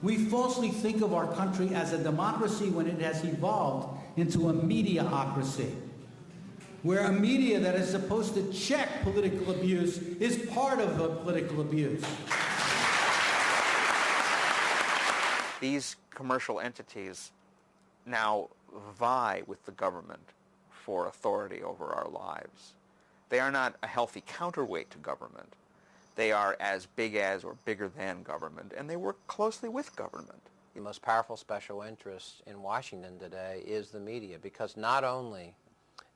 We falsely think of our country as a democracy when it has evolved into a mediaocracy, where a media that is supposed to check political abuse is part of the political abuse. These commercial entities now vie with the government for authority over our lives. They are not a healthy counterweight to government. They are as big as or bigger than government, and they work closely with government. The most powerful special interest in Washington today is the media, because not only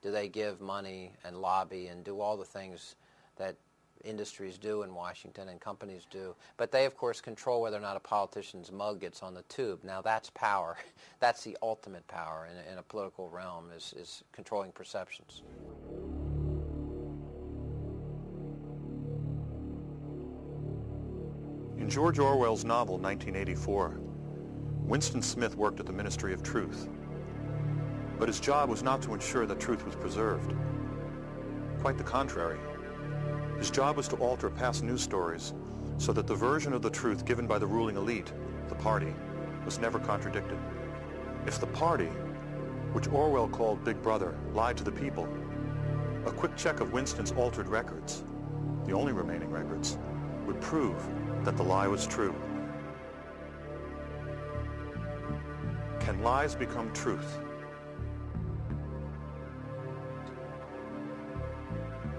do they give money and lobby and do all the things that industries do in Washington and companies do, but they, of course, control whether or not a politician's mug gets on the tube. Now, that's power. That's the ultimate power in a political realm, is controlling perceptions. In George Orwell's novel, 1984, Winston Smith worked at the Ministry of Truth. But his job was not to ensure that truth was preserved. Quite the contrary. His job was to alter past news stories so that the version of the truth given by the ruling elite, the party, was never contradicted. If the party, which Orwell called Big Brother, lied to the people, a quick check of Winston's altered records, the only remaining records, would prove that the lie was true. Can lies become truth?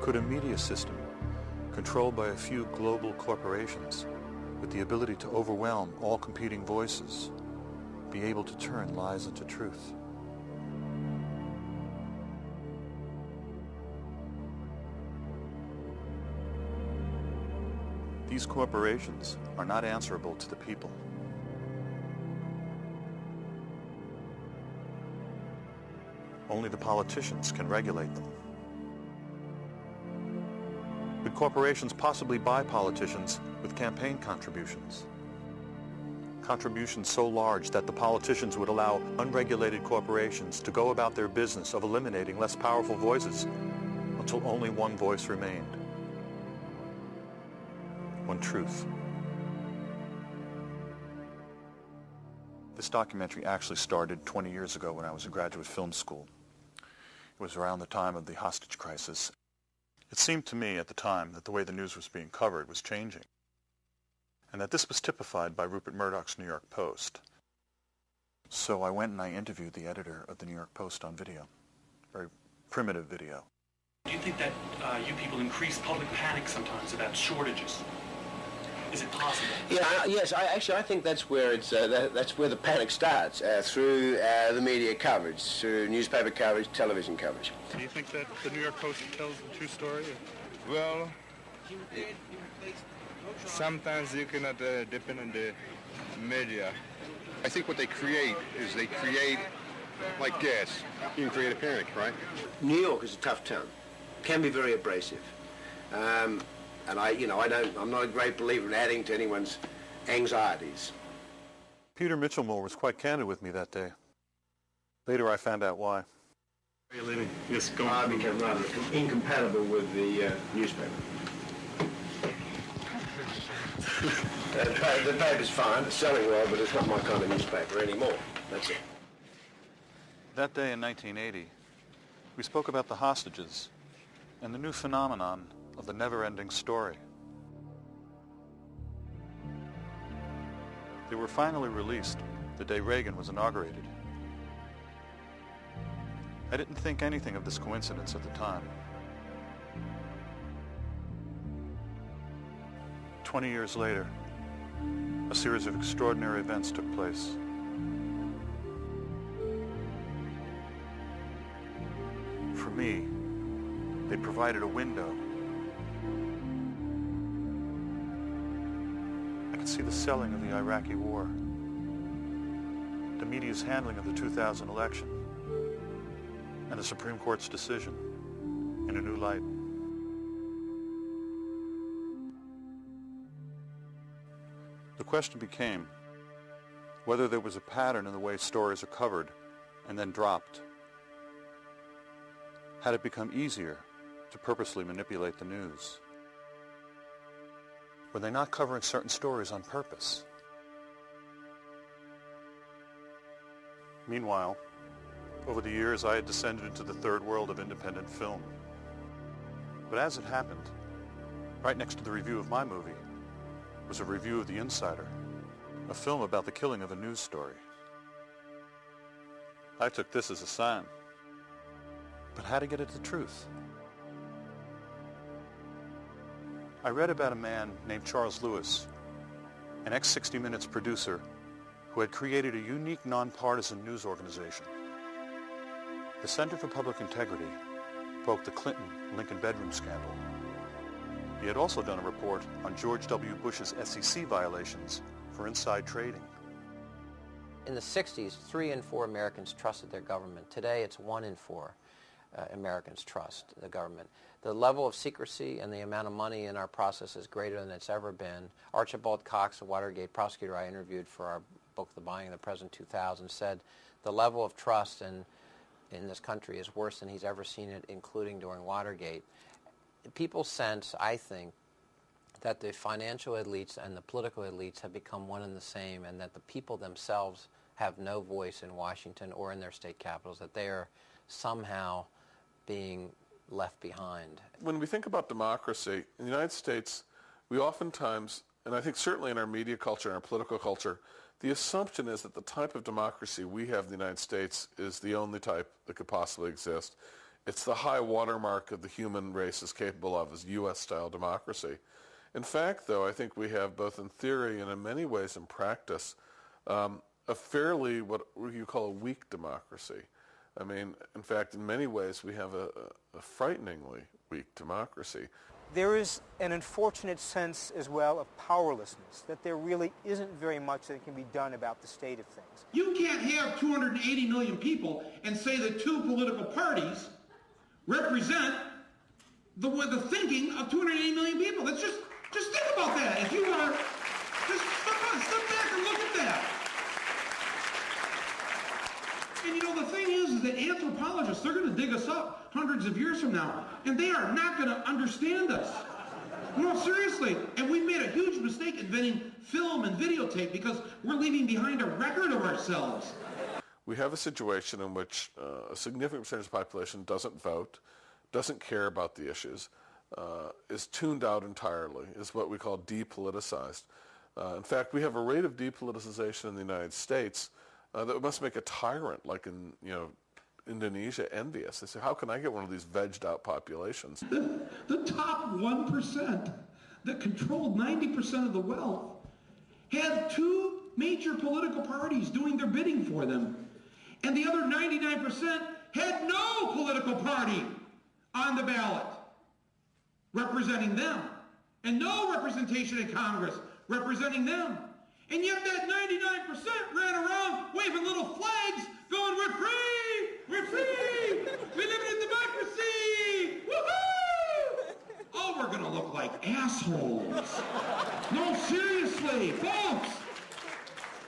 Could a media system controlled by a few global corporations with the ability to overwhelm all competing voices be able to turn lies into truth? These corporations are not answerable to the people. Only the politicians can regulate them. Could corporations possibly buy politicians with campaign contributions? Contributions so large that the politicians would allow unregulated corporations to go about their business of eliminating less powerful voices until only one voice remained. One truth. This documentary actually started 20 years ago when I was in graduate film school. It was around the time of the hostage crisis. It seemed to me at the time that the way the news was being covered was changing, and that this was typified by Rupert Murdoch's New York Post. So I went and I interviewed the editor of the New York Post on video. Very primitive video. Do you think that you people increase public panic sometimes about shortages? Is it possible? Yeah, yes. I think that's where that's where the panic starts, through the media coverage, through newspaper coverage, television coverage. Do you think that the New York Post tells the true story? Well, sometimes you cannot depend on the media. I think what they create is they create like gas. You can create a panic, right? New York is a tough town. Can be very abrasive. And I'm not a great believer in adding to anyone's anxieties. Peter Mitchellmore was quite candid with me that day. Later I found out why. Where are you living? Yes, go I on. became rather incompatible with the newspaper. The paper's fine, it's selling well, but it's not my kind of newspaper anymore. That's it. That day in 1980, we spoke about the hostages and the new phenomenon of the never-ending story. They were finally released the day Reagan was inaugurated. I didn't think anything of this coincidence at the time. 20 years later, a series of extraordinary events took place. For me, they provided a window. I could see the selling of the Iraqi war, the media's handling of the 2000 election, and the Supreme Court's decision in a new light. The question became whether there was a pattern in the way stories are covered and then dropped. Had it become easier to purposely manipulate the news? Were they not covering certain stories on purpose? Meanwhile, over the years, I had descended into the third world of independent film. But as it happened, right next to the review of my movie was a review of The Insider, a film about the killing of a news story. I took this as a sign. But how to get at the truth? I read about a man named Charles Lewis, an ex-60 Minutes producer who had created a unique nonpartisan news organization. The Center for Public Integrity broke the Clinton-Lincoln bedroom scandal. He had also done a report on George W. Bush's SEC violations for inside trading. In the 60s, 3 in 4 Americans trusted their government. Today, it's 1 in 4 Americans trust the government. The level of secrecy and the amount of money in our process is greater than it's ever been. Archibald Cox, a Watergate prosecutor I interviewed for our book, The Buying of the President 2000, said the level of trust in this country is worse than he's ever seen it, including during Watergate. People sense, I think, that the financial elites and the political elites have become one and the same, and that the people themselves have no voice in Washington or in their state capitals, that they are somehow being left behind. When we think about democracy, in the United States, we oftentimes, and I think certainly in our media culture and our political culture, the assumption is that the type of democracy we have in the United States is the only type that could possibly exist. It's the high watermark of the human race is capable of, is U.S.-style democracy. In fact, though, I think we have, both in theory and in many ways in practice, a fairly, what you call a weak democracy. I mean, in fact, in many ways, we have a frighteningly weak democracy. There is an unfortunate sense as well of powerlessness, that there really isn't very much that can be done about the state of things. You can't have 280 million people and say that 2 political parties represent the thinking of 280 million people. That's just think about that. If you are, just step back and look at that. And you know, the thing is that anthropologists, they're going to dig us up hundreds of years from now, and they are not going to understand us. No, seriously. And we've made a huge mistake inventing film and videotape because we're leaving behind a record of ourselves. We have a situation in which a significant percentage of the population doesn't vote, doesn't care about the issues, is tuned out entirely, is what we call depoliticized. In fact, we have a rate of depoliticization in the United States that must make a tyrant like in Indonesia envious. They say, how can I get one of these vegged out populations? The top 1% that controlled 90% of the wealth had 2 major political parties doing their bidding for them. And the other 99% had no political party on the ballot representing them. And no representation in Congress representing them. And yet that 99% ran around waving little flags going, we're free! We're free! We live in a democracy! Woohoo! Oh, we're going to look like assholes. No, seriously, folks.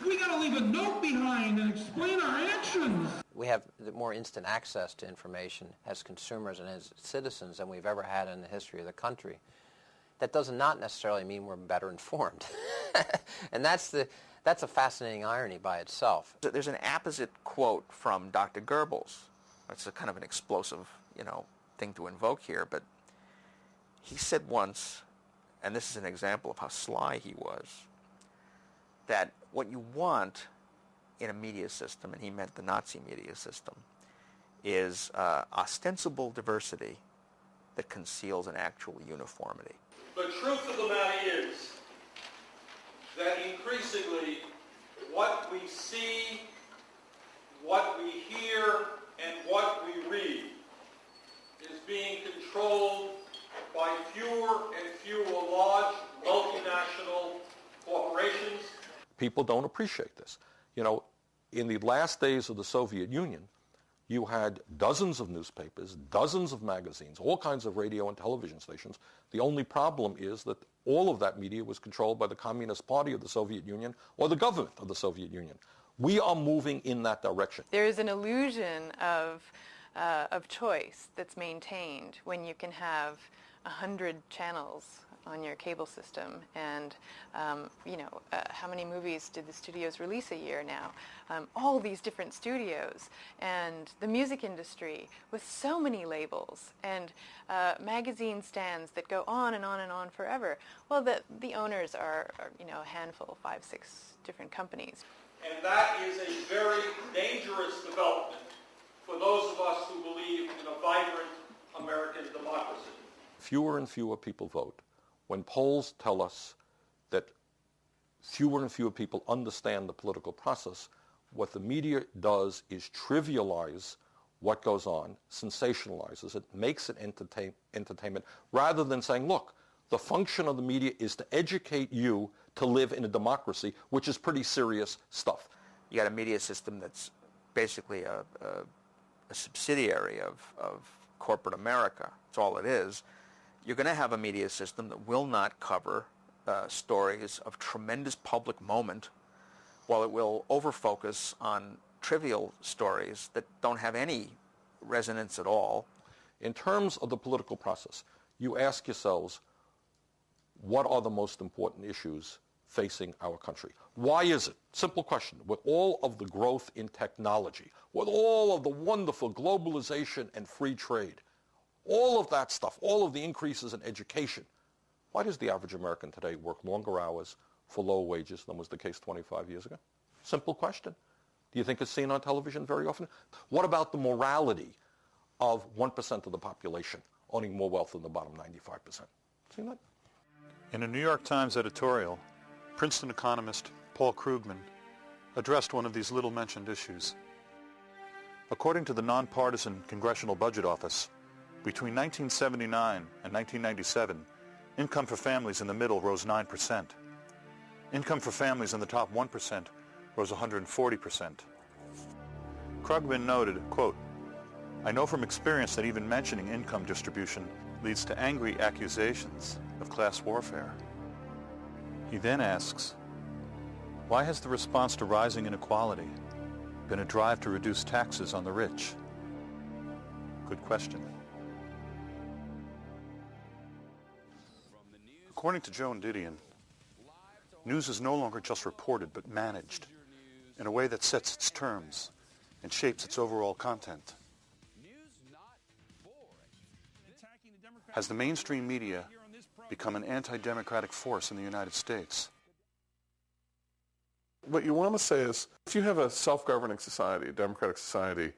We got to leave a note behind and explain our actions. We have more instant access to information as consumers and as citizens than we've ever had in the history of the country. That does not necessarily mean we're better informed. And that's a fascinating irony by itself. There's an apposite quote from Dr. Goebbels. It's a kind of an explosive, thing to invoke here, but he said once, and this is an example of how sly he was, that what you want in a media system, and he meant the Nazi media system, is ostensible diversity that conceals an actual uniformity. The truth of the matter is that increasingly what we see, what we hear, and what we read is being controlled by fewer and fewer large multinational corporations. People don't appreciate this. In the last days of the Soviet Union, you had dozens of newspapers, dozens of magazines, all kinds of radio and television stations. The only problem is that all of that media was controlled by the Communist Party of the Soviet Union or the government of the Soviet Union. We are moving in that direction. There is an illusion of choice that's maintained when you can have 100 channels on your cable system, and how many movies did the studios release a year now? All these different studios, and the music industry with so many labels, and magazine stands that go on and on and on forever. Well, the owners are a handful, 5, 6 different companies. And that is a very dangerous development for those of us who believe in a vibrant American democracy. Fewer and fewer people vote. When polls tell us that fewer and fewer people understand the political process, what the media does is trivialize what goes on, sensationalizes it, makes it entertainment, rather than saying, look, the function of the media is to educate you to live in a democracy, which is pretty serious stuff. You got a media system that's basically a subsidiary of corporate America. That's all it is. You're going to have a media system that will not cover stories of tremendous public moment, while it will overfocus on trivial stories that don't have any resonance at all. In terms of the political process, you ask yourselves, what are the most important issues facing our country? Why is it? Simple question. With all of the growth in technology, with all of the wonderful globalization and free trade, all of that stuff, all of the increases in education, why does the average American today work longer hours for low wages than was the case 25 years ago? Simple question. Do you think it's seen on television very often? What about the morality of 1% of the population owning more wealth than the bottom 95%? Seen that? In a New York Times editorial, Princeton economist Paul Krugman addressed one of these little-mentioned issues. According to the nonpartisan Congressional Budget Office, between 1979 and 1997, income for families in the middle rose 9%. Income for families in the top 1% rose 140%. Krugman noted, quote, "I know from experience that even mentioning income distribution leads to angry accusations of class warfare." He then asks, why has the response to rising inequality been a drive to reduce taxes on the rich? Good question. According to Joan Didion, news is no longer just reported but managed in a way that sets its terms and shapes its overall content. Has the mainstream media become an anti-democratic force in the United States? What you want to say is, if you have a self-governing society, a democratic society,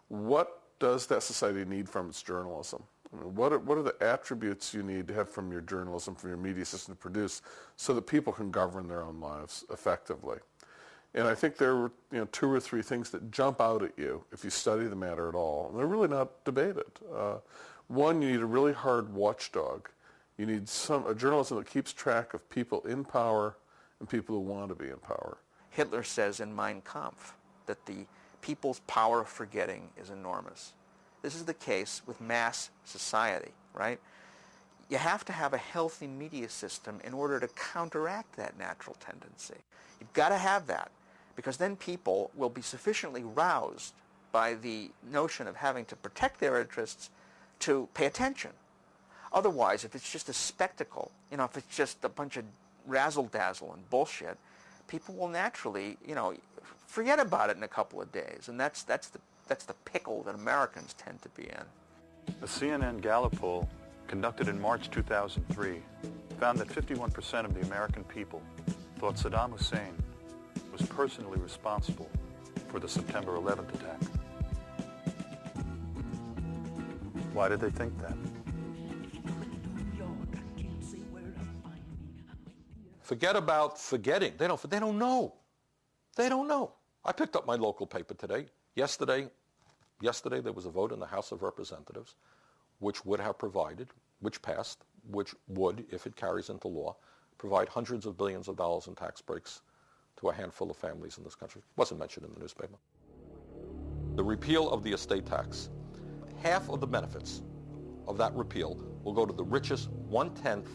what does that society need from its journalism? I mean, what are the attributes you need to have from your journalism, from your media system to produce, so that people can govern their own lives effectively? And I think there were 2 or 3 things that jump out at you if you study the matter at all. And they're really not debated. One, you need a really hard watchdog. You need a journalism that keeps track of people in power and people who want to be in power. Hitler says in Mein Kampf that the people's power of forgetting is enormous. This is the case with mass society, right? You have to have a healthy media system in order to counteract that natural tendency. You've got to have that, because then people will be sufficiently roused by the notion of having to protect their interests to pay attention. Otherwise, if it's just a spectacle, if it's just a bunch of razzle-dazzle and bullshit, people will naturally, forget about it in a couple of days. And that's the pickle that Americans tend to be in. A CNN Gallup poll conducted in March 2003 found that 51% of the American people thought Saddam Hussein was personally responsible for the September 11th attack. Why did they think that? Forget about forgetting. They don't know. They don't know. I picked up my local paper today. Yesterday there was a vote in the House of Representatives which would have provided, which passed, which would, if it carries into law, provide hundreds of billions of dollars in tax breaks to a handful of families in this country. Wasn't mentioned in the newspaper. The repeal of the estate tax, half of the benefits of that repeal will go to the richest 1/10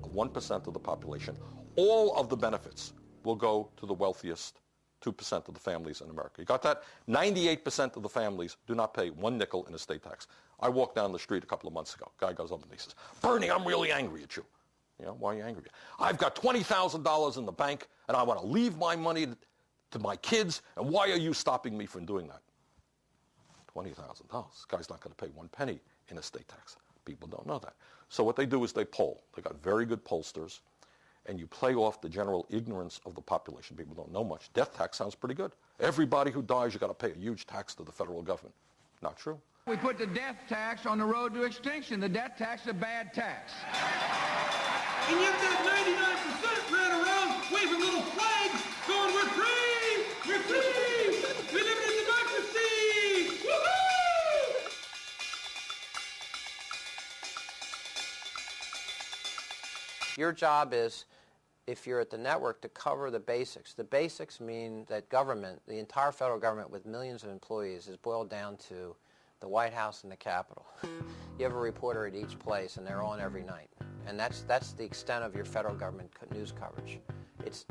of 1% of the population. All of the benefits will go to the wealthiest 2% of the families in America. You got that? 98% of the families do not pay 1 nickel in estate tax. I walked down the street a couple of months ago. Guy goes up and he says, Bernie, I'm really angry at you. You know, why are you angry? I've got $20,000 in the bank, and I want to leave my money to my kids, and why are you stopping me from doing that? $20,000. This guy's not going to pay 1 penny in estate tax. People don't know that. So what they do is they poll. They got very good pollsters, and you play off the general ignorance of the population. People don't know much. Death tax sounds pretty good. Everybody who dies, you got to pay a huge tax to the federal government. Not true. We put the death tax on the road to extinction. The death tax is a bad tax. And yet that 99% ran around waving little flags going, we're free! We're free! We live in a democracy! Woohoo! Your job is, if you're at the network, to cover the basics. The basics mean that government, the entire federal government with millions of employees, is boiled down to the White House and the Capitol. You have a reporter at each place, and they're on every night. And that's the extent of your federal government news coverage. It's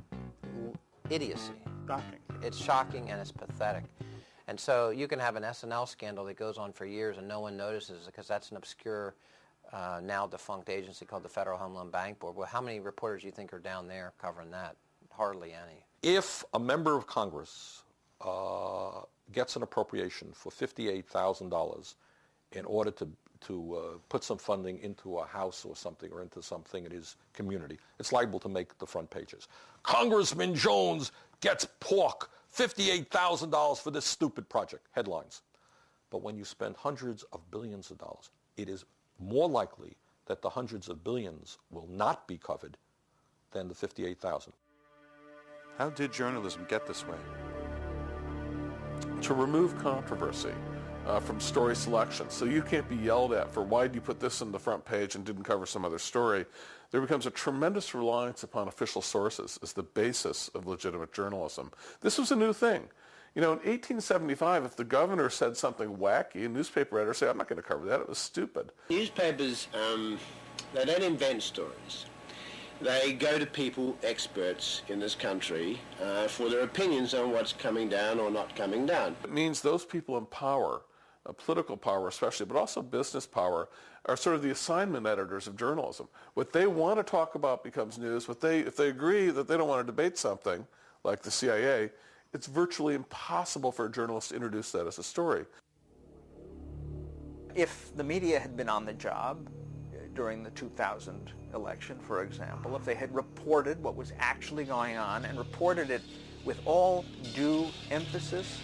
idiocy. Shocking. It's shocking and it's pathetic. And so you can have an SNL scandal that goes on for years and no one notices it because that's an obscure, now defunct agency called the Federal Home Loan Bank Board. Well, how many reporters do you think are down there covering that? Hardly any. If a member of Congress gets an appropriation for $58,000 in order to put some funding into a house or something or into something in his community, it's liable to make the front pages. Congressman Jones gets pork, $58,000 for this stupid project, headlines. But when you spend hundreds of billions of dollars, it is more likely that the hundreds of billions will not be covered than the $58,000. How did journalism get this way? To remove controversy from story selection. So you can't be yelled at for why did you put this in the front page and didn't cover some other story. There becomes a tremendous reliance upon official sources as the basis of legitimate journalism. This was a new thing. You know, in 1875, if the governor said something wacky, a newspaper editor would say, I'm not going to cover that, it was stupid. Newspapers, they don't invent stories. They go to people, experts in this country, for their opinions on what's coming down or not coming down. It means those people in power, political power especially, but also business power, are sort of the assignment editors of journalism. What they want to talk about becomes news. If they agree that they don't want to debate something, like the CIA, it's virtually impossible for a journalist to introduce that as a story. If the media had been on the job during the 2000 election, for example, if they had reported what was actually going on and reported it with all due emphasis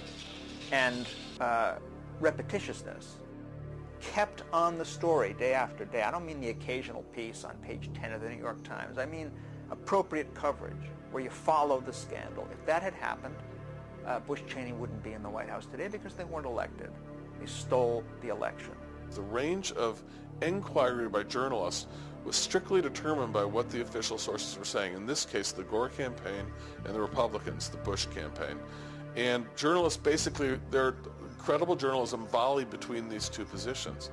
and repetitiousness, kept on the story day after day. I don't mean the occasional piece on page 10 of the New York Times. I mean appropriate coverage where you follow the scandal. If that had happened, Bush Cheney wouldn't be in the White House today because they weren't elected. They stole the election. The range of inquiry by journalists was strictly determined by what the official sources were saying. In this case, the Gore campaign and the Republicans, the Bush campaign. And journalists basically, their credible journalism volleyed between these two positions.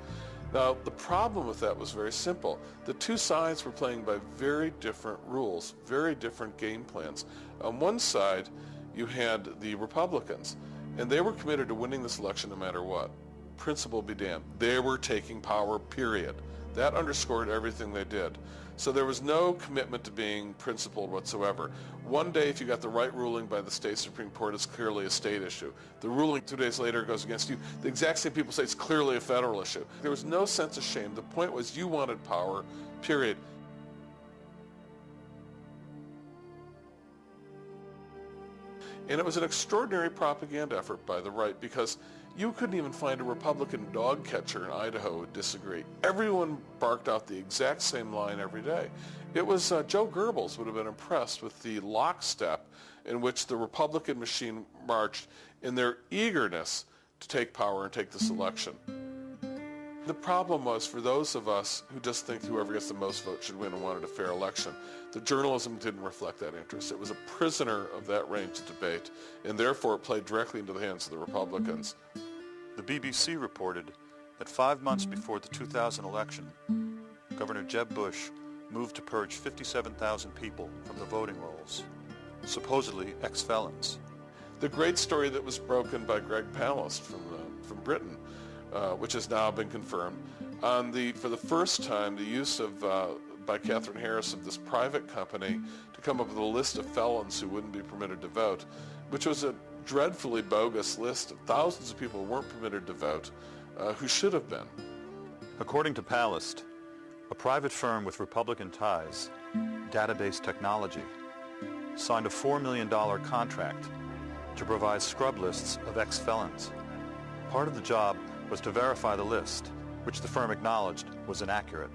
Now, the problem with that was very simple. The two sides were playing by very different rules, very different game plans. On one side, you had the Republicans, and they were committed to winning this election no matter what. Principle be damned. They were taking power, period. That underscored everything they did. So there was no commitment to being principled whatsoever. One day, if you got the right ruling by the state Supreme Court, it's clearly a state issue. The ruling 2 days later goes against you. The exact same people say it's clearly a federal issue. There was no sense of shame. The point was you wanted power, period. And it was an extraordinary propaganda effort by the right because you couldn't even find a Republican dog catcher in Idaho who would disagree. Everyone barked out the exact same line every day. It was Joe Goebbels would have been impressed with the lockstep in which the Republican machine marched in their eagerness to take power and take this election. The problem was for those of us who just think whoever gets the most votes should win and wanted a fair election, the journalism didn't reflect that interest. It was a prisoner of that range of debate, and therefore it played directly into the hands of the Republicans. The BBC reported that 5 months before the 2000 election, Governor Jeb Bush moved to purge 57,000 people from the voting rolls, supposedly ex-felons. The great story that was broken by Greg Palast from Britain which has now been confirmed. For the first time, the use of by Catherine Harris of this private company to come up with a list of felons who wouldn't be permitted to vote, which was a dreadfully bogus list of thousands of people who weren't permitted to vote, who should have been. According to Palast, a private firm with Republican ties, Database Technology, signed a $4 million contract to provide scrub lists of ex-felons. Part of the job was to verify the list, which the firm acknowledged was inaccurate.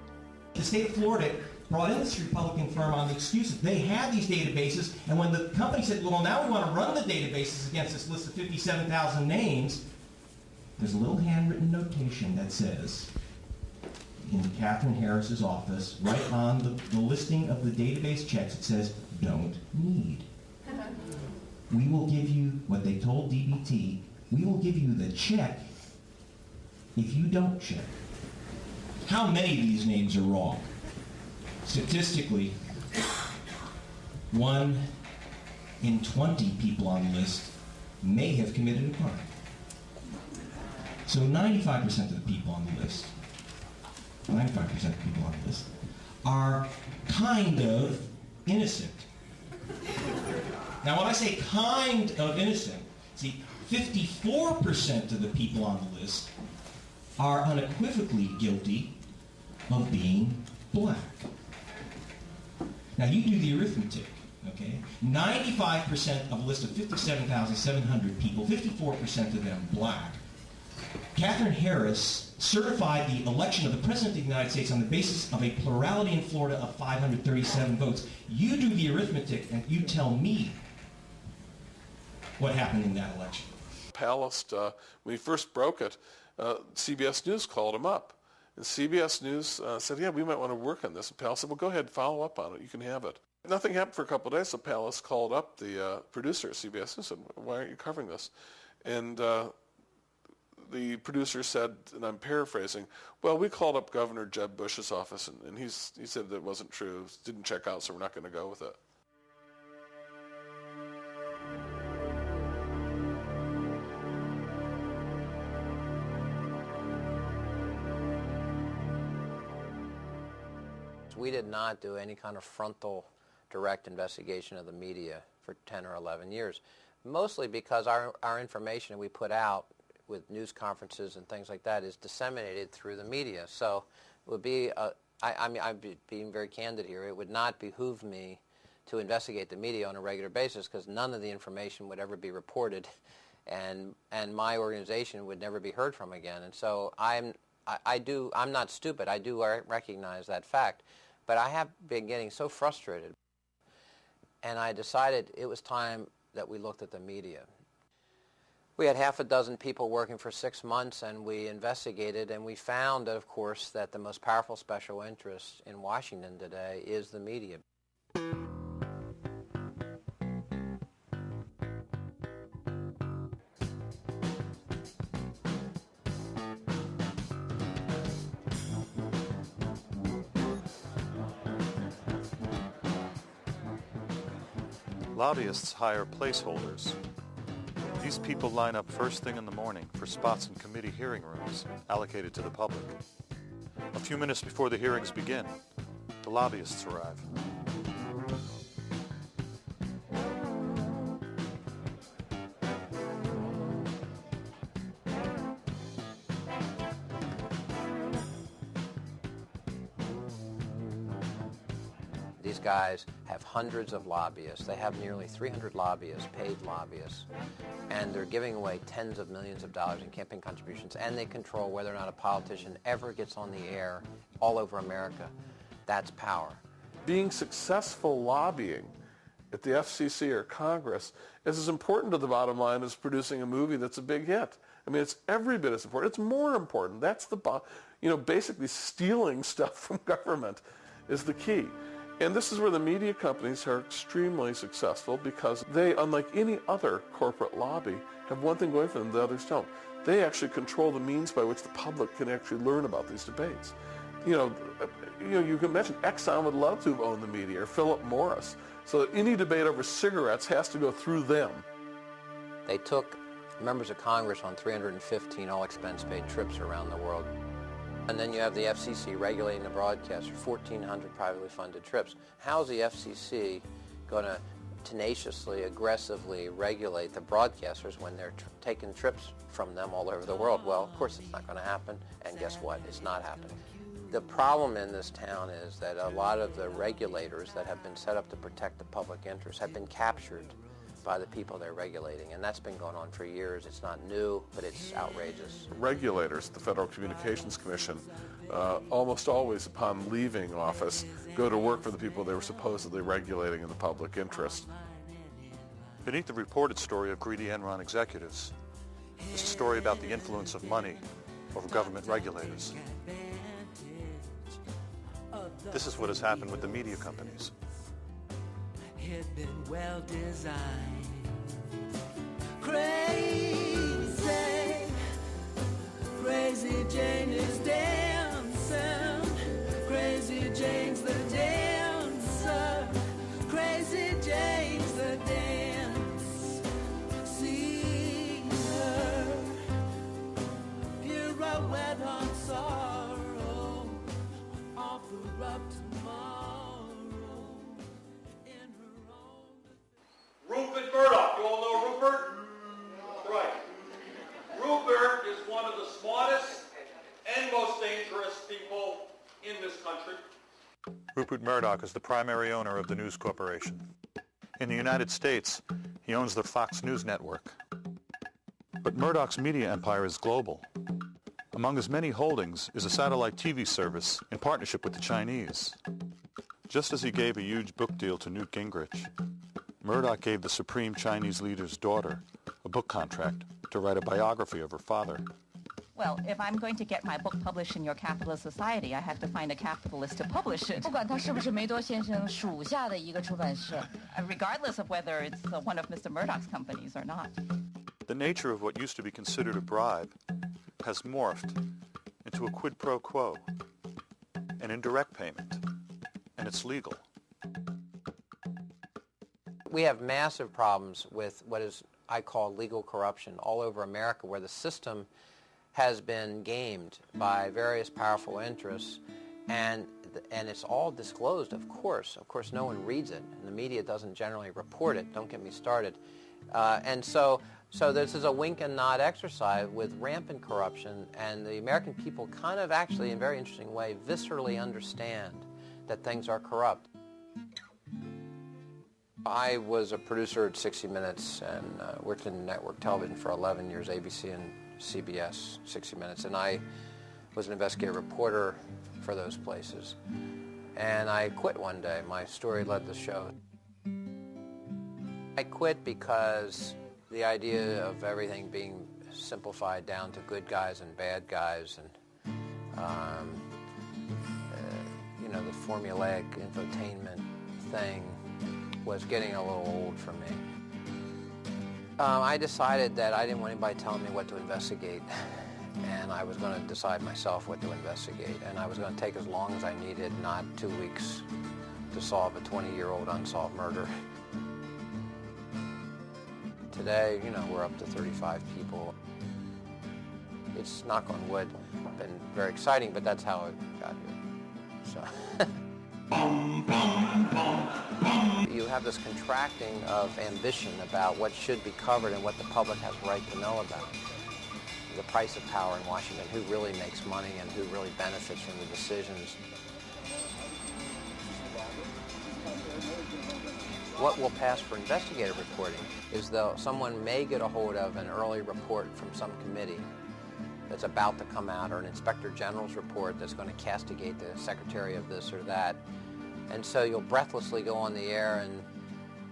The state of Florida brought in this Republican firm on the excuse that they had these databases, and when the company said, well, now we want to run the databases against this list of 57,000 names, there's a little handwritten notation that says, in Catherine Harris's office, right on the listing of the database checks, it says, don't need. We will give you, what they told DBT, we will give you the check if you don't check. How many of these names are wrong? Statistically, 1 in 20 people on the list may have committed a crime. So 95% of the people on the list, 95% of the people on the list, are kind of innocent. Now when I say kind of innocent, see, 54% of the people on the list are unequivocally guilty of being black. Now you do the arithmetic, okay? 95% of a list of 57,700 people, 54% of them black. Catherine Harris certified the election of the President of the United States on the basis of a plurality in Florida of 537 votes. You do the arithmetic and you tell me what happened in that election. Palast, when he first broke it, CBS News called him up. And CBS News said, yeah, we might want to work on this. And Palast said, well, go ahead, follow up on it. You can have it. Nothing happened for a couple of days, so Palast called up the producer at CBS News and said, why aren't you covering this? And the producer said, and I'm paraphrasing, well, we called up Governor Jeb Bush's office, and he said that it wasn't true, didn't check out, so we're not going to go with it. We did not do any kind of frontal, direct investigation of the media for 10 or 11 years, mostly because our information we put out with news conferences and things like that is disseminated through the media. So it would be, I'm being very candid here, it would not behoove me to investigate the media on a regular basis because none of the information would ever be reported and my organization would never be heard from again. And so I'm not stupid, I do recognize that fact. But I have been getting so frustrated, and I decided it was time that we looked at the media. We had half a dozen people working for 6 months, and we investigated, and we found, of course, that the most powerful special interest in Washington today is the media. Lobbyists hire placeholders. These people line up first thing in the morning for spots in committee hearing rooms allocated to the public. A few minutes before the hearings begin, the lobbyists arrive. These guys have hundreds of lobbyists. They have nearly 300 lobbyists, paid lobbyists, and they're giving away tens of millions of dollars in campaign contributions, and they control whether or not a politician ever gets on the air all over America. That's power. Being successful lobbying at the FCC or Congress is as important to the bottom line as producing a movie that's a big hit. I mean, it's every bit as important. It's more important. That's basically stealing stuff from government is the key. And this is where the media companies are extremely successful because they, unlike any other corporate lobby, have one thing going for them the others don't. They actually control the means by which the public can actually learn about these debates. You can imagine Exxon would love to own the media, or Philip Morris. So any debate over cigarettes has to go through them. They took members of Congress on 315 all-expense-paid trips around the world. And then you have the FCC regulating the broadcaster, 1,400 privately funded trips. How's the FCC going to tenaciously, aggressively regulate the broadcasters when they're taking trips from them all over the world? Well, of course it's not going to happen, and guess what? It's not happening. The problem in this town is that a lot of the regulators that have been set up to protect the public interest have been captured by the people they're regulating, and that's been going on for years. It's not new, but it's outrageous. Regulators, the Federal Communications Commission, almost always upon leaving office, go to work for the people they were supposedly regulating in the public interest. Beneath the reported story of greedy Enron executives is a story about the influence of money over government regulators. This is what has happened with the media companies. Had been well designed. Crazy, crazy Jane is dancing. Crazy Jane's the dancer. Crazy Jane's the dance. See her, pirouette on sorrow, offer up tomorrow. Rupert Murdoch. You all know Rupert? Right. Rupert is one of the smartest and most dangerous people in this country. Rupert Murdoch is the primary owner of the News Corporation. In the United States, he owns the Fox News network. But Murdoch's media empire is global. Among his many holdings is a satellite TV service in partnership with the Chinese. Just as he gave a huge book deal to Newt Gingrich, Murdoch gave the supreme Chinese leader's daughter a book contract to write a biography of her father. Well, if I'm going to get my book published in your capitalist society, I have to find a capitalist to publish it. 不管他是不是梅多先生属下的一个出版社 Regardless of whether it's one of Mr. Murdoch's companies or not. The nature of what used to be considered a bribe has morphed into a quid pro quo, an indirect payment, and it's legal. We have massive problems with what is I call legal corruption all over America, where the system has been gamed by various powerful interests, and it's all disclosed, of course. Of course, no one reads it, and the media doesn't generally report it. Don't get me started. And so this is a wink and nod exercise with rampant corruption, and the American people kind of actually, in a very interesting way, viscerally understand that things are corrupt. I was a producer at 60 Minutes and worked in network television for 11 years, ABC and CBS, 60 Minutes, and I was an investigative reporter for those places. And I quit one day. My story led the show. I quit because the idea of everything being simplified down to good guys and bad guys and, you know, the formulaic infotainment thing was getting a little old for me. I decided that I didn't want anybody telling me what to investigate, and I was going to decide myself what to investigate, and I was going to take as long as I needed, not 2 weeks to solve a 20-year-old unsolved murder. Today, you know, we're up to 35 people. It's, knock on wood, been very exciting, but that's how it got here. So. You have this contracting of ambition about what should be covered and what the public has a right to know about. The price of power in Washington, who really makes money and who really benefits from the decisions. What will pass for investigative reporting is though someone may get a hold of an early report from some committee that's about to come out, or an inspector general's report that's going to castigate the secretary of this or that. And so you'll breathlessly go on the air and,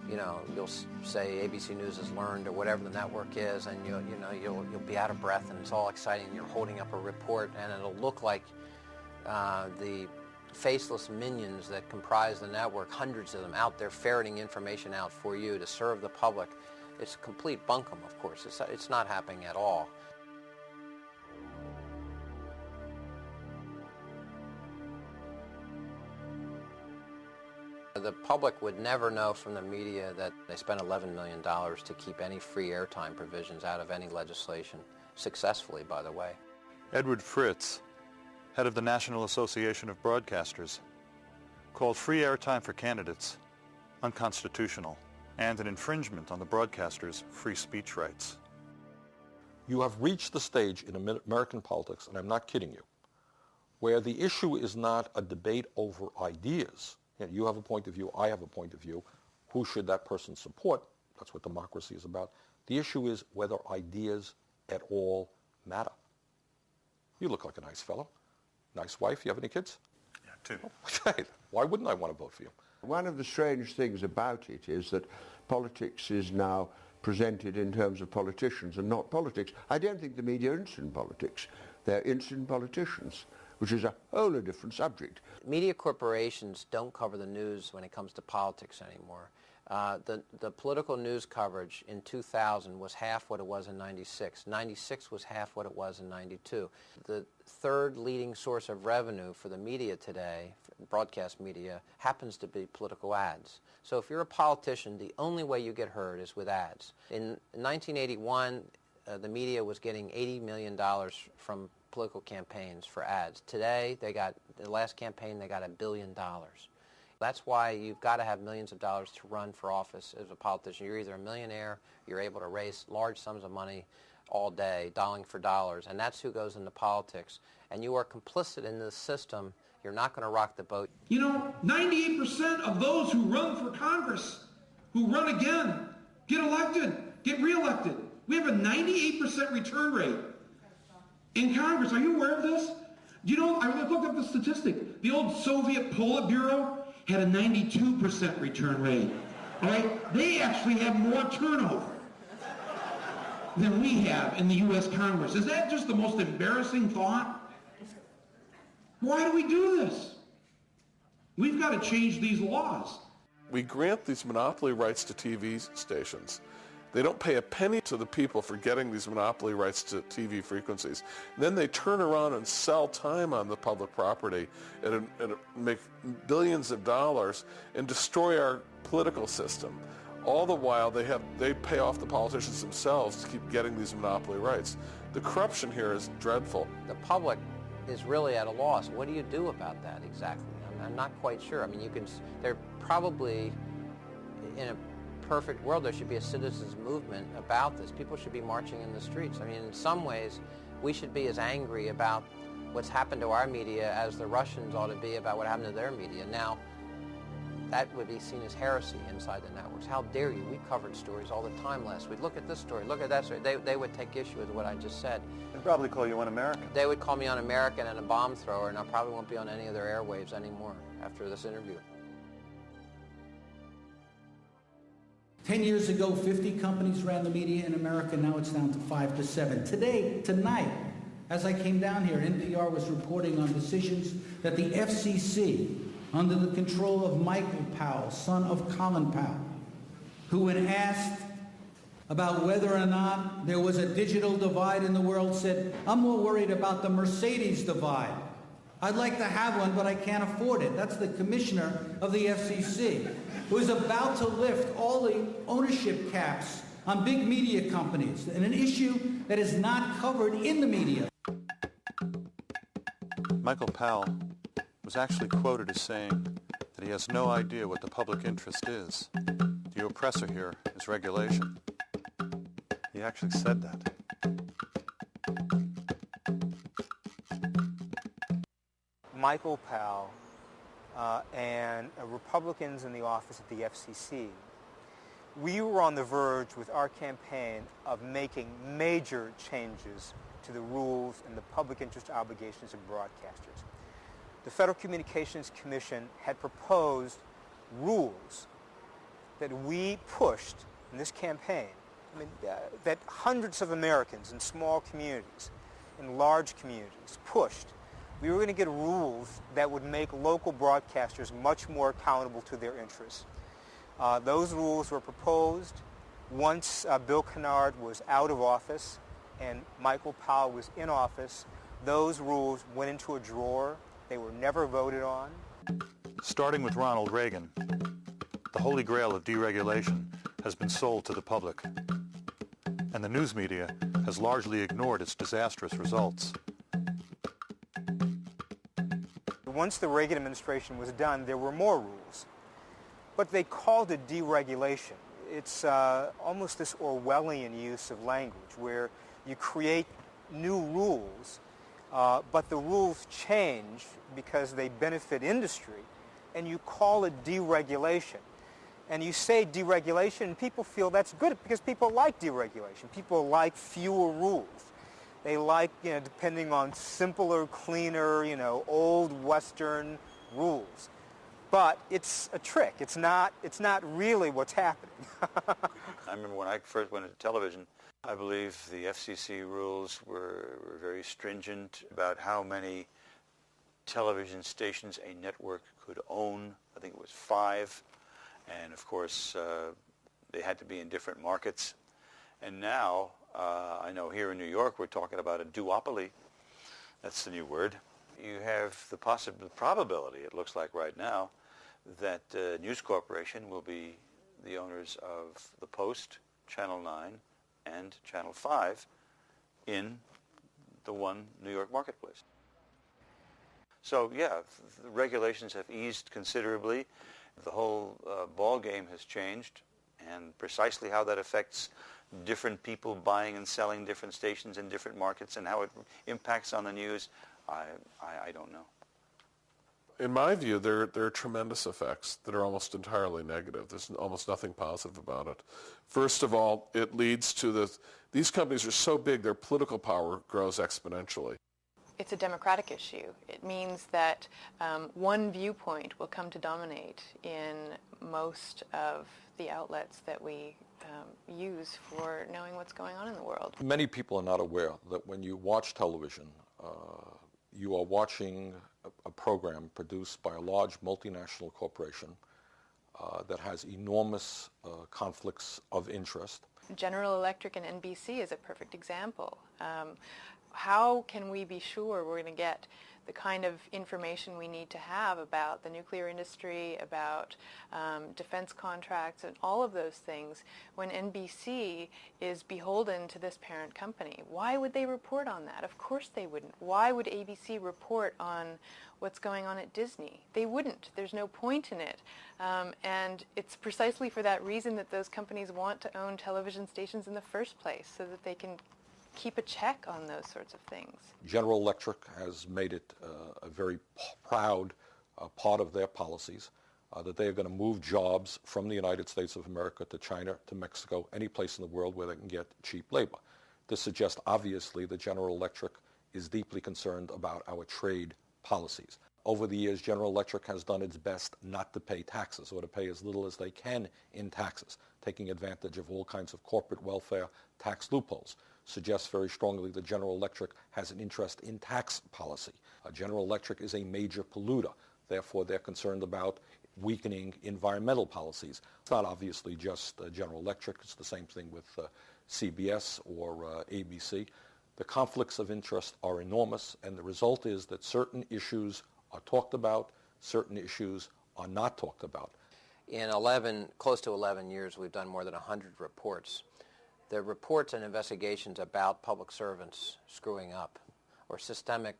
you know, you'll say ABC News has learned or whatever the network is, and you'll be out of breath, and it's all exciting. You're holding up a report, and it'll look like the faceless minions that comprise the network, hundreds of them out there ferreting information out for you to serve the public. It's complete bunkum, of course. It's not happening at all. The public would never know from the media that they spent $11 million to keep any free airtime provisions out of any legislation, successfully, by the way. Edward Fritz, head of the National Association of Broadcasters, called free airtime for candidates unconstitutional and an infringement on the broadcasters' free speech rights. You have reached the stage in American politics, and I'm not kidding you, where the issue is not a debate over ideas. You have a point of view, I have a point of view. Who should that person support? That's what democracy is about. The issue is whether ideas at all matter. You look like a nice fellow. Nice wife. You have any kids? Yeah, two. Okay. Why wouldn't I want to vote for you? One of the strange things about it is that politics is now presented in terms of politicians and not politics. I don't think the media are interested in politics. They're interested in politicians, which is a whole different subject. Media corporations don't cover the news when it comes to politics anymore. The political news coverage in 2000 was half what it was in 96. 96 was half what it was in 92. The third leading source of revenue for the media today, broadcast media, happens to be political ads. So if you're a politician, the only way you get heard is with ads. In 1981, the media was getting $80 million from political campaigns for ads. Today, the last campaign, they got $1 billion. That's why you've got to have millions of dollars to run for office as a politician. You're either a millionaire, you're able to raise large sums of money all day, dollar for dollars, and that's who goes into politics. And you are complicit in this system. You're not going to rock the boat. You know, 98% of those who run for Congress, who run again, get elected, get reelected. We have a 98% return rate in Congress. Are you aware of this? Do you know, I looked up the statistic. The old Soviet Politburo had a 92% return rate. All right? They actually have more turnover than we have in the U.S. Congress. Is that just the most embarrassing thought? Why do we do this? We've got to change these laws. We grant these monopoly rights to TV stations. They don't pay a penny to the people for getting these monopoly rights to TV frequencies. Then they turn around and sell time on the public property and make billions of dollars and destroy our political system. All the while they pay off the politicians themselves to keep getting these monopoly rights. The corruption here is dreadful. The public is really at a loss. What do you do about that exactly? I'm not quite sure. I mean, they're probably in a perfect world, there should be a citizens movement about this. People should be marching in the streets. I mean, in some ways, we should be as angry about what's happened to our media as the Russians ought to be about what happened to their media. Now, that would be seen as heresy inside the networks. How dare you? We covered stories all the time last week. Look at this story. Look at that story. They would take issue with what I just said. They'd probably call you un-American. They would call me un-American and a bomb thrower, and I probably won't be on any of their airwaves anymore after this interview. 10 years ago, 50 companies ran the media in America. Now it's down to 5 to 7. Tonight, as I came down here, NPR was reporting on decisions that the FCC, under the control of Michael Powell, son of Colin Powell, who when asked about whether or not there was a digital divide in the world said, "I'm more worried about the Mercedes divide. I'd like to have one, but I can't afford it." That's the commissioner of the FCC, who is about to lift all the ownership caps on big media companies, and an issue that is not covered in the media. Michael Powell was actually quoted as saying that he has no idea what the public interest is. The oppressor here is regulation. He actually said that. Michael Powell and Republicans in the office at the FCC, we were on the verge with our campaign of making major changes to the rules and the public interest obligations of broadcasters. The Federal Communications Commission had proposed rules that we pushed in this campaign. I mean, that hundreds of Americans in small communities, in large communities, pushed. We were going to get rules that would make local broadcasters much more accountable to their interests. Those rules were proposed once Bill Kennard was out of office and Michael Powell was in office. Those rules went into a drawer. They were never voted on. Starting with Ronald Reagan, The holy grail of deregulation has been sold to the public, and the news media has largely ignored its disastrous results. Once the Reagan administration was done, there were more rules, but they called it deregulation. It's almost this Orwellian use of language where you create new rules, but the rules change because they benefit industry, and you call it deregulation. And you say deregulation, and people feel that's good because people like deregulation. People like fewer rules. They like, depending on simpler, cleaner, old Western rules. But it's a trick. It's not really what's happening. I remember when I first went into television, I believe the FCC rules were very stringent about how many television stations a network could own. I think it was 5. And of course, they had to be in different markets. And now, I know here in New York, we're talking about a duopoly. That's the new word. You have the probability, it looks like right now, that News Corporation will be the owners of the Post, Channel 9, and Channel 5 in the one New York marketplace. So yeah, the regulations have eased considerably. The whole ball game has changed, and precisely how that affects different people buying and selling different stations in different markets and how it impacts on the news, I don't know. In my view, there are tremendous effects that are almost entirely negative. There's almost nothing positive about it. First of all, it leads to these companies are so big, their political power grows exponentially. It's a democratic issue. It means that one viewpoint will come to dominate in most of the outlets that we use for knowing what's going on in the world. Many people are not aware that when you watch television, you are watching a program produced by a large multinational corporation that has enormous conflicts of interest. General Electric and NBC is a perfect example. How can we be sure we're going to get the kind of information we need to have about the nuclear industry, about defense contracts, and all of those things when NBC is beholden to this parent company? Why would they report on that? Of course they wouldn't. Why would ABC report on what's going on at Disney? They wouldn't. There's no point in it. And it's precisely for that reason that those companies want to own television stations in the first place, so that they can keep a check on those sorts of things. General Electric has made it a very proud part of their policies that they are going to move jobs from the United States of America to China, to Mexico, any place in the world where they can get cheap labor. This suggests obviously that General Electric is deeply concerned about our trade policies. Over the years, General Electric has done its best not to pay taxes, or to pay as little as they can in taxes, taking advantage of all kinds of corporate welfare tax loopholes. Suggests very strongly that General Electric has an interest in tax policy. General Electric is a major polluter. Therefore, they're concerned about weakening environmental policies. It's not obviously just General Electric. It's the same thing with CBS or ABC. The conflicts of interest are enormous, and the result is that certain issues are talked about, certain issues are not talked about. In close to 11 years, we've done more than 100 reports. The reports and investigations about public servants screwing up or systemic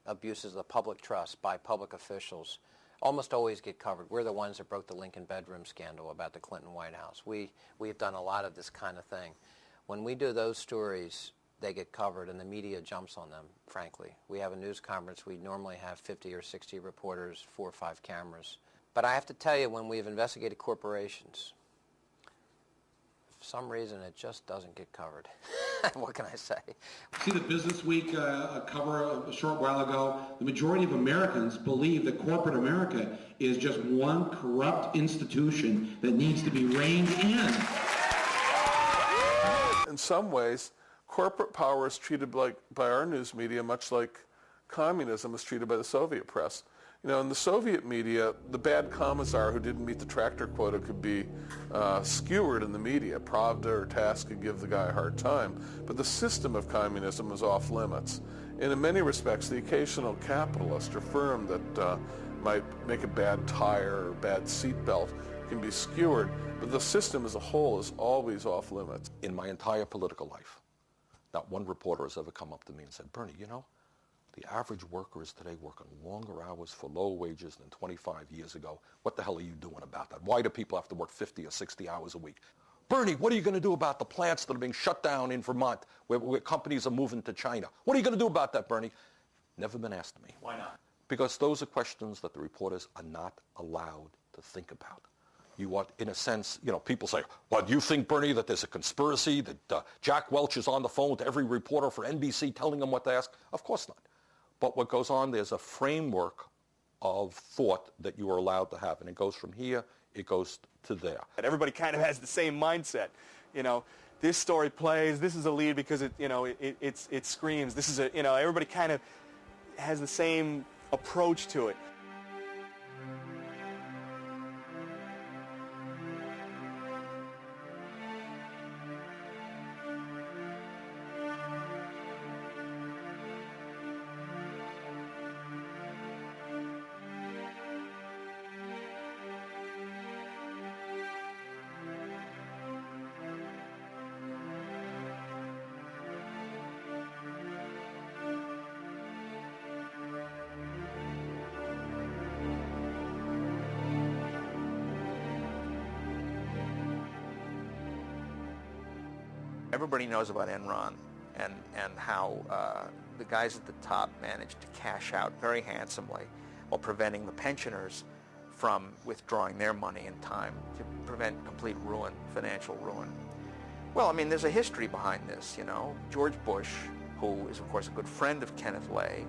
abuses of public trust by public officials almost always get covered. We're the ones that broke the Lincoln bedroom scandal about the Clinton White House. We've done a lot of this kind of thing. When we do those stories, they get covered, and the media jumps on them, frankly. We have a news conference. We normally have 50 or 60 reporters, 4 or 5 cameras. But I have to tell you, when we've investigated corporations, for some reason, it just doesn't get covered. What can I say? See the Business Week cover a short while ago. The majority of Americans believe that corporate America is just one corrupt institution that needs to be reined in. In some ways, corporate power is treated by our news media much like communism was treated by the Soviet press. In the Soviet media, the bad commissar who didn't meet the tractor quota could be skewered in the media. Pravda or TASS could give the guy a hard time. But the system of communism was off limits. And in many respects, the occasional capitalist or firm that might make a bad tire or bad seatbelt can be skewered, but the system as a whole is always off limits. In my entire political life, not one reporter has ever come up to me and said, Bernie, you know, the average worker is today working longer hours for low wages than 25 years ago. What the hell are you doing about that? Why do people have to work 50 or 60 hours a week? Bernie, what are you going to do about the plants that are being shut down in Vermont where companies are moving to China? What are you going to do about that, Bernie? Never been asked me. Why not? Because those are questions that the reporters are not allowed to think about. You are, in a sense, you know, people say, well, do you think, Bernie, that there's a conspiracy, that Jack Welch is on the phone to every reporter for NBC telling them what to ask? Of course not. But what goes on, there's a framework of thought that you are allowed to have, and it goes from here, it goes to there. Everybody kind of has the same mindset. You know, this story plays, this is a lead because it, you know, it screams. This is a, you know, everybody kind of has the same approach to it. Everybody knows about Enron and how the guys at the top managed to cash out very handsomely while preventing the pensioners from withdrawing their money in time to prevent complete ruin, financial ruin. Well, I mean, there's a history behind this, you know. George Bush, who is, of course, a good friend of Kenneth Lay,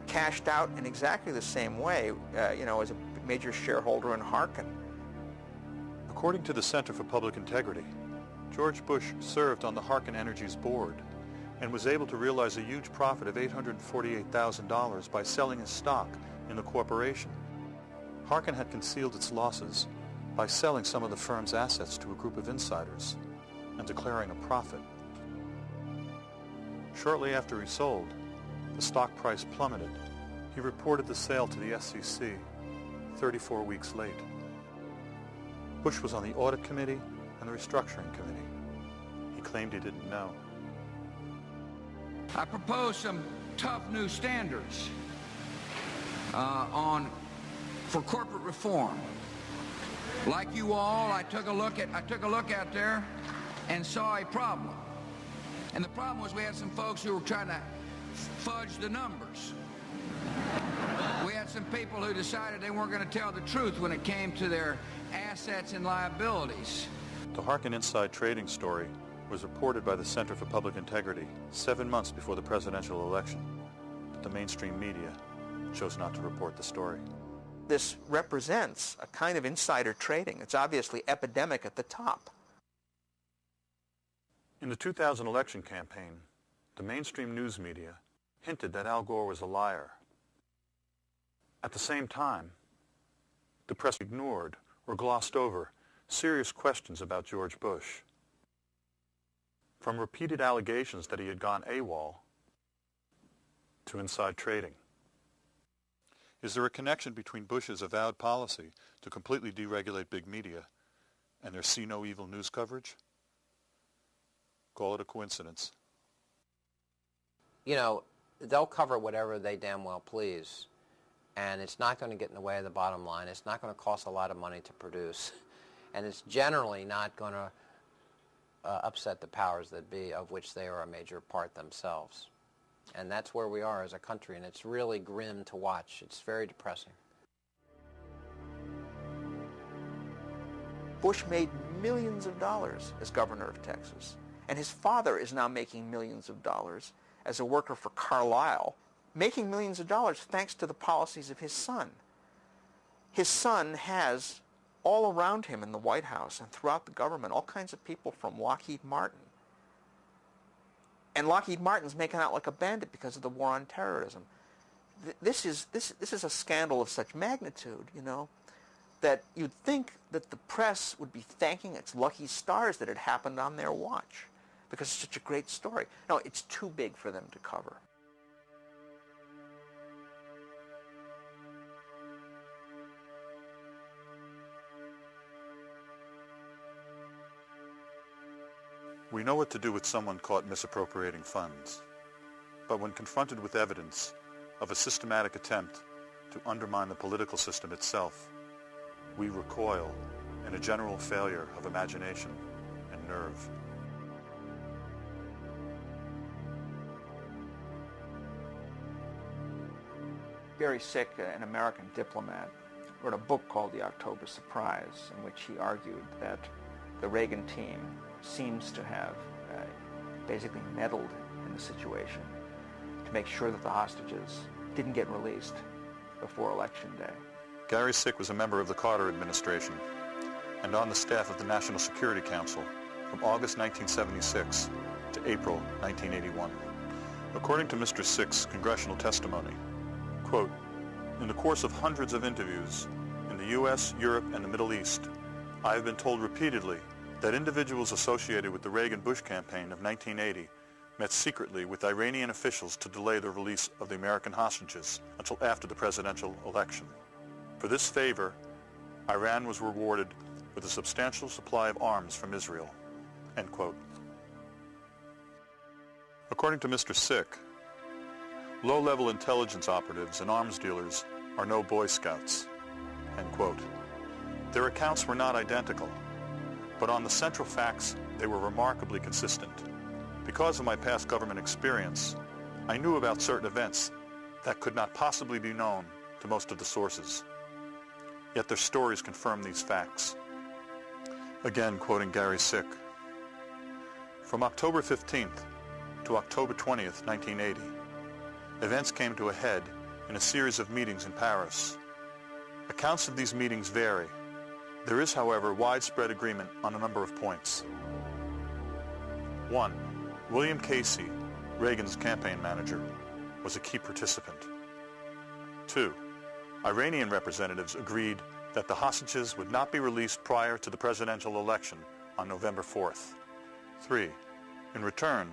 cashed out in exactly the same way, you know, as a major shareholder in Harkin. According to the Center for Public Integrity, George Bush served on the Harkin Energy's board and was able to realize a huge profit of $848,000 by selling his stock in the corporation. Harkin had concealed its losses by selling some of the firm's assets to a group of insiders and declaring a profit. Shortly after he sold, the stock price plummeted. He reported the sale to the SEC 34 weeks late. Bush was on the audit committee and the restructuring committee. He claimed he didn't know. I propose some tough new standards for corporate reform. Like you all, I took a look out there and saw a problem. And the problem was we had some folks who were trying to fudge the numbers. We had some people who decided they weren't going to tell the truth when it came to their assets and liabilities. The Harkin inside trading story was reported by the Center for Public Integrity 7 months before the presidential election, but the mainstream media chose not to report the story. This represents a kind of insider trading. It's obviously epidemic at the top. In the 2000 election campaign, the mainstream news media hinted that Al Gore was a liar. At the same time, the press ignored or glossed over serious questions about George Bush. From repeated allegations that he had gone AWOL to inside trading. Is there a connection between Bush's avowed policy to completely deregulate big media and their see no evil news coverage? Call it a coincidence. You know, they'll cover whatever they damn well please, and it's not going to get in the way of the bottom line. It's not going to cost a lot of money to produce, and it's generally not going to upset the powers that be, of which they are a major part themselves. And that's where we are as a country, and it's really grim to watch. It's very depressing. Bush made millions of dollars as governor of Texas, and his father is now making millions of dollars as a worker for Carlyle, making millions of dollars thanks to the policies of his son. His son has all around him in the White House and throughout the government all kinds of people from Lockheed Martin. And Lockheed Martin's making out like a bandit because of the war on terrorism. This is a scandal of such magnitude, you know, that you'd think that the press would be thanking its lucky stars that it happened on their watch because it's such a great story. No, it's too big for them to cover. We know what to do with someone caught misappropriating funds. But when confronted with evidence of a systematic attempt to undermine the political system itself, we recoil in a general failure of imagination and nerve. Gary Sick, an American diplomat, wrote a book called The October Surprise, in which he argued that the Reagan team seems to have basically meddled in the situation to make sure that the hostages didn't get released before Election Day. Gary Sick was a member of the Carter administration and on the staff of the National Security Council from August 1976 to April 1981. According to Mr. Sick's congressional testimony, quote, "In the course of hundreds of interviews in the U.S., Europe, and the Middle East, I have been told repeatedly that individuals associated with the Reagan-Bush campaign of 1980 met secretly with Iranian officials to delay the release of the American hostages until after the presidential election. For this favor, Iran was rewarded with a substantial supply of arms from Israel." End quote. According to Mr. Sick, low-level intelligence operatives and arms dealers are no Boy Scouts. End quote. Their accounts were not identical, but on the central facts, they were remarkably consistent. Because of my past government experience, I knew about certain events that could not possibly be known to most of the sources. Yet their stories confirm these facts. Again, quoting Gary Sick, "From October 15th to October 20th, 1980, events came to a head in a series of meetings in Paris. Accounts of these meetings vary. There is, however, widespread agreement on a number of points. 1. William Casey, Reagan's campaign manager, was a key participant. 2. Iranian representatives agreed that the hostages would not be released prior to the presidential election on November 4th. 3. In return,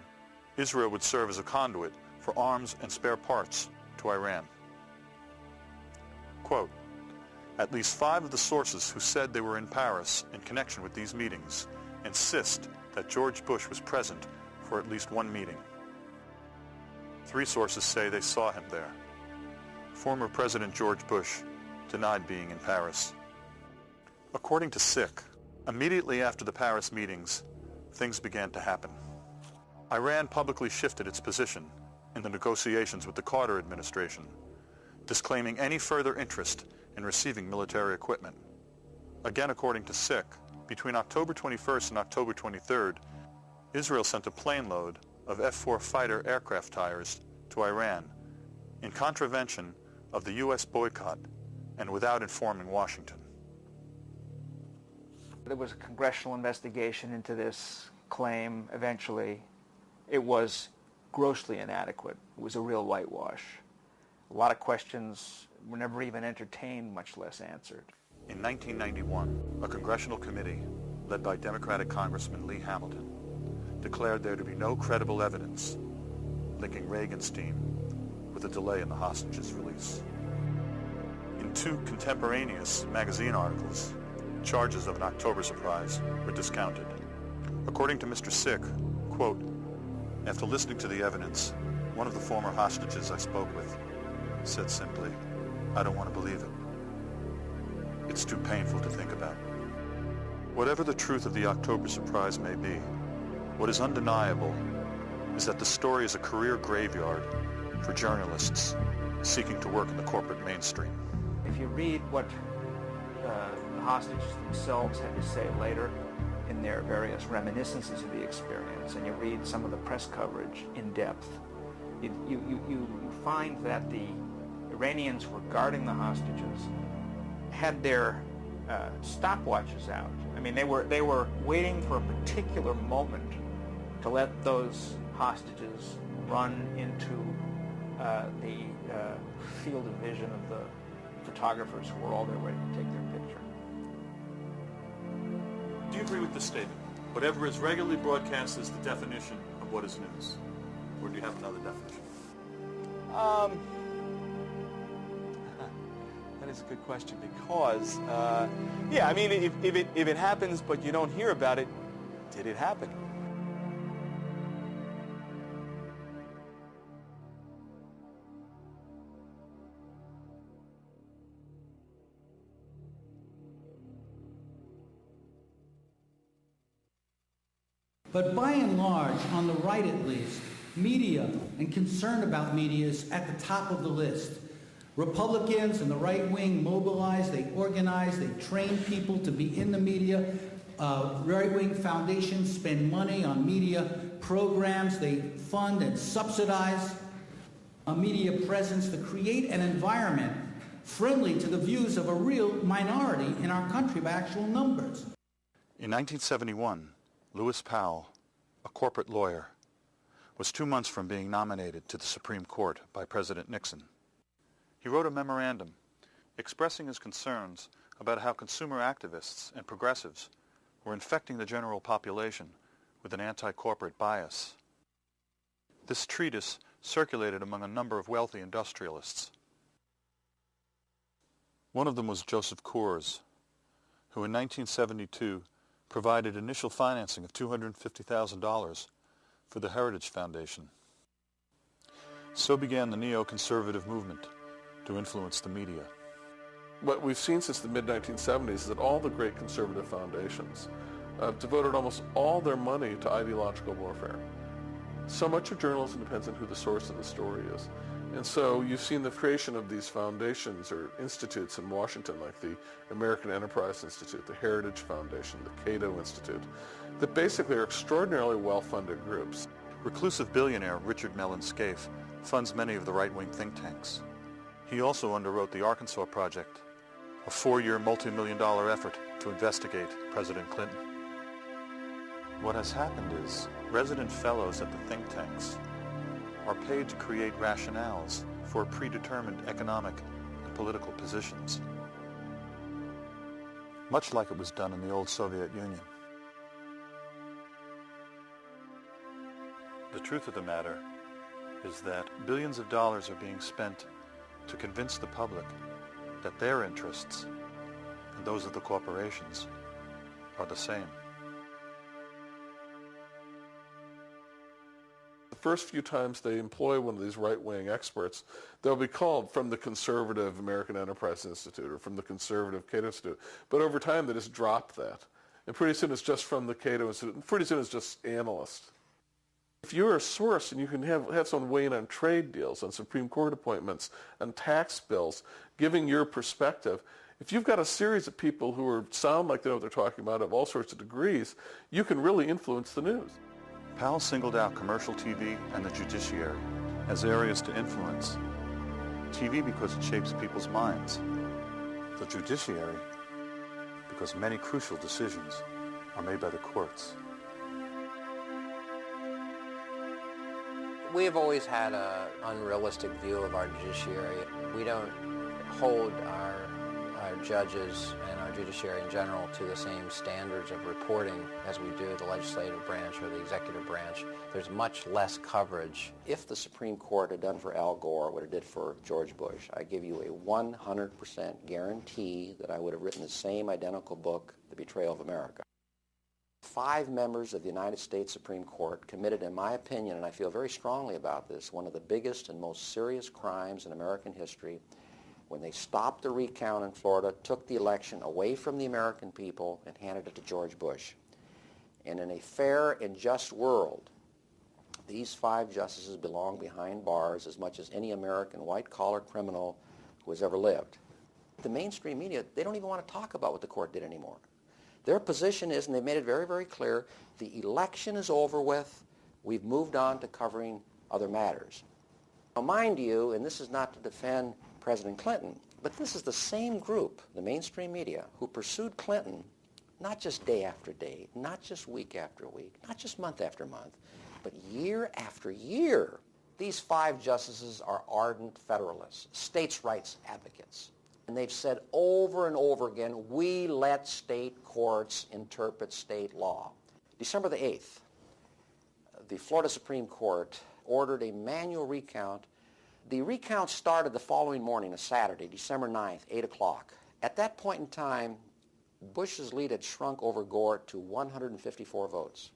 Israel would serve as a conduit for arms and spare parts to Iran." Quote, "At least 5 of the sources who said they were in Paris in connection with these meetings insist that George Bush was present for at least one meeting. 3 sources say they saw him there. Former President George Bush denied being in Paris." According to Sick, immediately after the Paris meetings, things began to happen. Iran publicly shifted its position in the negotiations with the Carter administration, disclaiming any further interest in receiving military equipment. Again, according to Sick, between October 21st and October 23rd, Israel sent a plane load of F-4 fighter aircraft tires to Iran in contravention of the U.S. boycott and without informing Washington. There was a congressional investigation into this claim eventually. It was grossly inadequate. It was a real whitewash. A lot of questions were never even entertained, much less answered. In 1991, a congressional committee led by Democratic Congressman Lee Hamilton declared there to be no credible evidence linking Reagan's team with a delay in the hostages' release. In 2 contemporaneous magazine articles, charges of an October surprise were discounted. According to Mr. Sick, quote, "After listening to the evidence, one of the former hostages I spoke with said simply, 'I don't want to believe it. It's too painful to think about.'" Whatever the truth of the October surprise may be, what is undeniable is that the story is a career graveyard for journalists seeking to work in the corporate mainstream. If you read what the hostages themselves had to say later in their various reminiscences of the experience, and you read some of the press coverage in depth, you find that the Iranians were guarding the hostages, had their stopwatches out. I mean, they were waiting for a particular moment to let those hostages run into the field of vision of the photographers who were all there ready to take their picture. Do you agree with this statement? Whatever is regularly broadcast is the definition of what is news. Or do you have another definition? That is a good question because, yeah, I mean, if it happens but you don't hear about it, did it happen? But by and large, on the right at least, media and concern about media is at the top of the list. Republicans and the right wing mobilize, they organize, they train people to be in the media. Right-wing foundations spend money on media programs. They fund and subsidize a media presence to create an environment friendly to the views of a real minority in our country by actual numbers. In 1971, Lewis Powell, a corporate lawyer, was 2 months from being nominated to the Supreme Court by President Nixon. He wrote a memorandum expressing his concerns about how consumer activists and progressives were infecting the general population with an anti-corporate bias. This treatise circulated among a number of wealthy industrialists. One of them was Joseph Coors, who in 1972 provided initial financing of $250,000 for the Heritage Foundation. So began the neoconservative movement to influence the media. What we've seen since the mid-1970s is that all the great conservative foundations devoted almost all their money to ideological warfare. So much of journalism depends on who the source of the story is. And so you've seen the creation of these foundations or institutes in Washington, like the American Enterprise Institute, the Heritage Foundation, the Cato Institute, that basically are extraordinarily well-funded groups. Reclusive billionaire Richard Mellon Scaife funds many of the right-wing think tanks. He also underwrote the Arkansas Project, a 4-year multi-million-dollar effort to investigate President Clinton. What has happened is resident fellows at the think tanks are paid to create rationales for predetermined economic and political positions, much like it was done in the old Soviet Union. The truth of the matter is that billions of dollars are being spent to convince the public that their interests and those of the corporations are the same. The first few times they employ one of these right-wing experts, they'll be called from the conservative American Enterprise Institute or from the conservative Cato Institute. But over time they just drop that. And pretty soon it's just from the Cato Institute. And pretty soon it's just analysts. If you're a source and you can have someone weigh in on trade deals, on Supreme Court appointments, on tax bills, giving your perspective, if you've got a series of people who sound like they know what they're talking about of all sorts of degrees, you can really influence the news. Powell singled out commercial TV and the judiciary as areas to influence. TV because it shapes people's minds. The judiciary because many crucial decisions are made by the courts. We have always had an unrealistic view of our judiciary. We don't hold our judges and our judiciary in general to the same standards of reporting as we do the legislative branch or the executive branch. There's much less coverage. If the Supreme Court had done for Al Gore what it did for George Bush, I give you a 100% guarantee that I would have written the same identical book, The Betrayal of America. 5 members of the United States Supreme Court committed, in my opinion, and I feel very strongly about this, one of the biggest and most serious crimes in American history when they stopped the recount in Florida, took the election away from the American people, and handed it to George Bush. And in a fair and just world, these 5 justices belong behind bars as much as any American white-collar criminal who has ever lived. The mainstream media, they don't even want to talk about what the court did anymore. Their position is, and they've made it very, very clear, the election is over with. We've moved on to covering other matters. Now, mind you, and this is not to defend President Clinton, but this is the same group, the mainstream media, who pursued Clinton not just day after day, not just week after week, not just month after month, but year after year. These 5 justices are ardent Federalists, states' rights advocates. And they've said over and over again, we let state courts interpret state law. December the 8th, the Florida Supreme Court ordered a manual recount. The recount started the following morning, a Saturday, December 9th, 8 o'clock. At that point in time, Bush's lead had shrunk over Gore to 154 votes.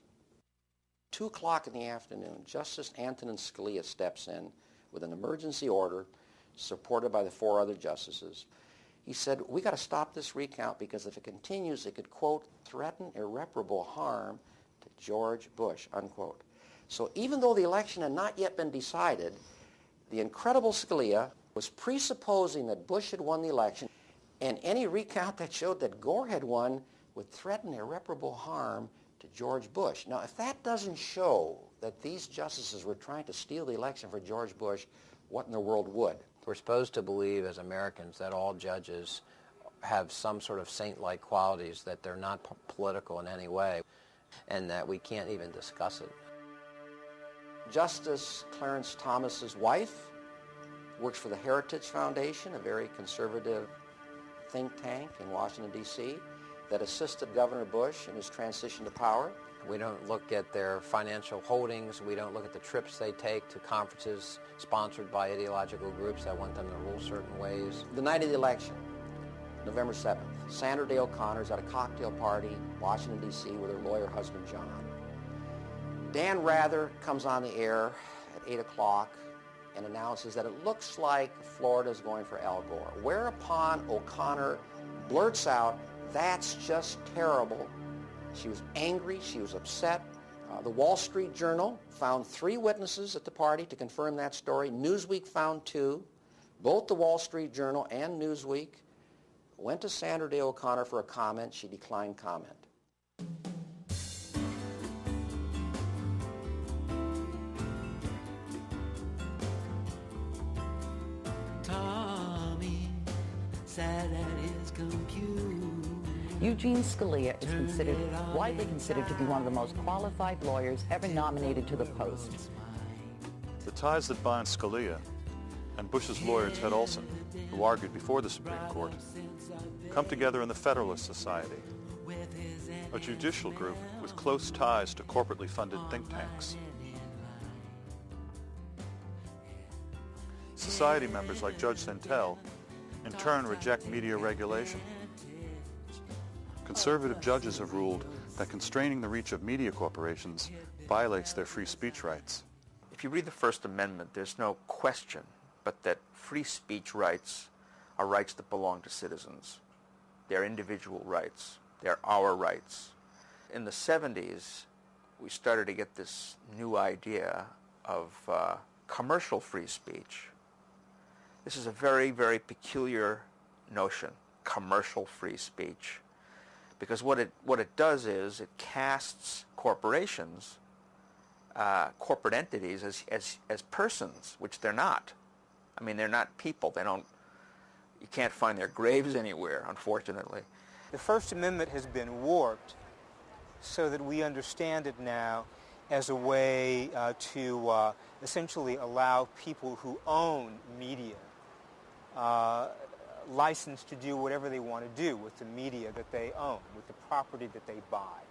2 o'clock in the afternoon, Justice Antonin Scalia steps in with an emergency order supported by the 4 other justices. He said, we got to stop this recount because if it continues, it could, quote, threaten irreparable harm to to George Bush, unquote. So even though the election had not yet been decided, the incredible Scalia was presupposing that Bush had won the election, and any recount that showed that Gore had won would threaten irreparable harm to George Bush. Now, if that doesn't show that these justices were trying to steal the election for George Bush, what in the world would? We're supposed to believe as Americans that all judges have some sort of saint-like qualities, that they're not political in any way, and that we can't even discuss it. Justice Clarence Thomas's wife works for the Heritage Foundation, a very conservative think tank in Washington, D.C., that assisted Governor Bush in his transition to power. We don't look at their financial holdings. We don't look at the trips they take to conferences sponsored by ideological groups that want them to rule certain ways. The night of the election, November 7th, Sandra Day O'Connor's at a cocktail party in Washington, D.C. with her lawyer husband, John. Dan Rather comes on the air at 8 o'clock and announces that it looks like Florida's going for Al Gore, whereupon O'Connor blurts out, "That's just terrible." She was angry, she was upset. The Wall Street Journal found 3 witnesses at the party to confirm that story. Newsweek found 2. Both the Wall Street Journal and Newsweek went to Sandra Day O'Connor for a comment. She declined comment. Tommy sat at his computer. Eugene Scalia is widely considered to be one of the most qualified lawyers ever nominated to the post. The ties that bind Scalia and Bush's lawyer Ted Olson, who argued before the Supreme Court, come together in the Federalist Society, a judicial group with close ties to corporately funded think tanks. Society members like Judge Santel in turn reject media regulation. Conservative judges have ruled that constraining the reach of media corporations violates their free speech rights. If you read the First Amendment, there's no question but that free speech rights are rights that belong to citizens. They're individual rights. They're our rights. In the 70s, we started to get this new idea of commercial free speech. This is a very, very peculiar notion, commercial free speech. Because what it does is it casts corporations, corporate entities as persons, which they're not. I mean, they're not people. You can't find their graves anywhere, unfortunately. The First Amendment has been warped so that we understand it now as a way to essentially allow people who own media license to do whatever they want to do with the media that they own, with the property that they buy.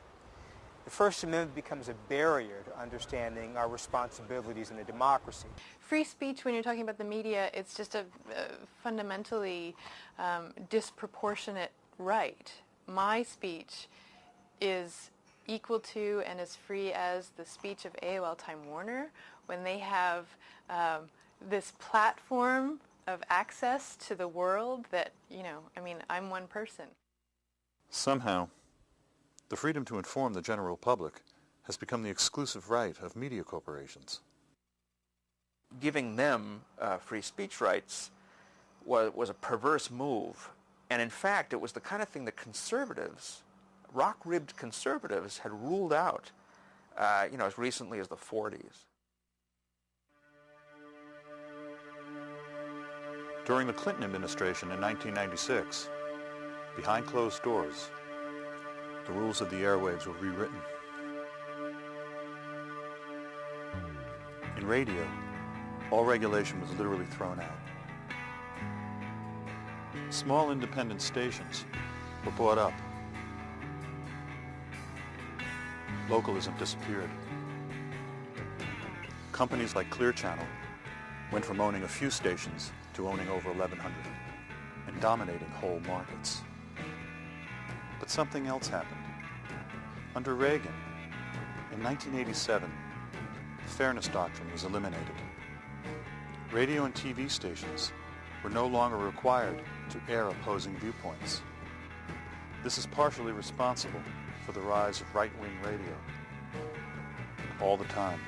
The First Amendment becomes a barrier to understanding our responsibilities in a democracy. Free speech, when you're talking about the media, it's just a fundamentally disproportionate right. My speech is equal to and as free as the speech of AOL Time Warner when they have this platform of access to the world that, I'm one person. Somehow, the freedom to inform the general public has become the exclusive right of media corporations. Giving them free speech rights was a perverse move. And in fact, it was the kind of thing that conservatives, rock-ribbed conservatives, had ruled out, as recently as the 40s. During the Clinton administration in 1996, behind closed doors, the rules of the airwaves were rewritten. In radio, all regulation was literally thrown out. Small independent stations were bought up. Localism disappeared. Companies like Clear Channel went from owning a few stations to owning over 1,100 and dominating whole markets. But something else happened. Under Reagan, in 1987, the Fairness Doctrine was eliminated. Radio and TV stations were no longer required to air opposing viewpoints. This is partially responsible for the rise of right-wing radio. All the time,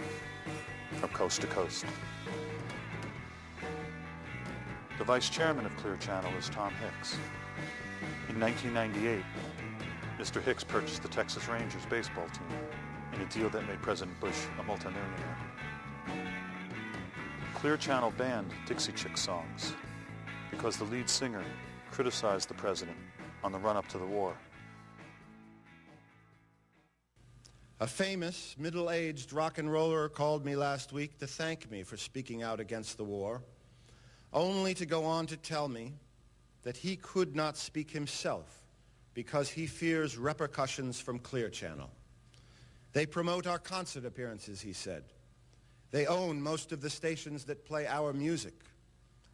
from coast to coast. The vice chairman of Clear Channel is Tom Hicks. In 1998, Mr. Hicks purchased the Texas Rangers baseball team in a deal that made President Bush a multimillionaire. Clear Channel banned Dixie Chick songs because the lead singer criticized the president on the run-up to the war. A famous, middle-aged rock and roller called me last week to thank me for speaking out against the war, only to go on to tell me that he could not speak himself because he fears repercussions from Clear Channel. They promote our concert appearances, he said. They own most of the stations that play our music.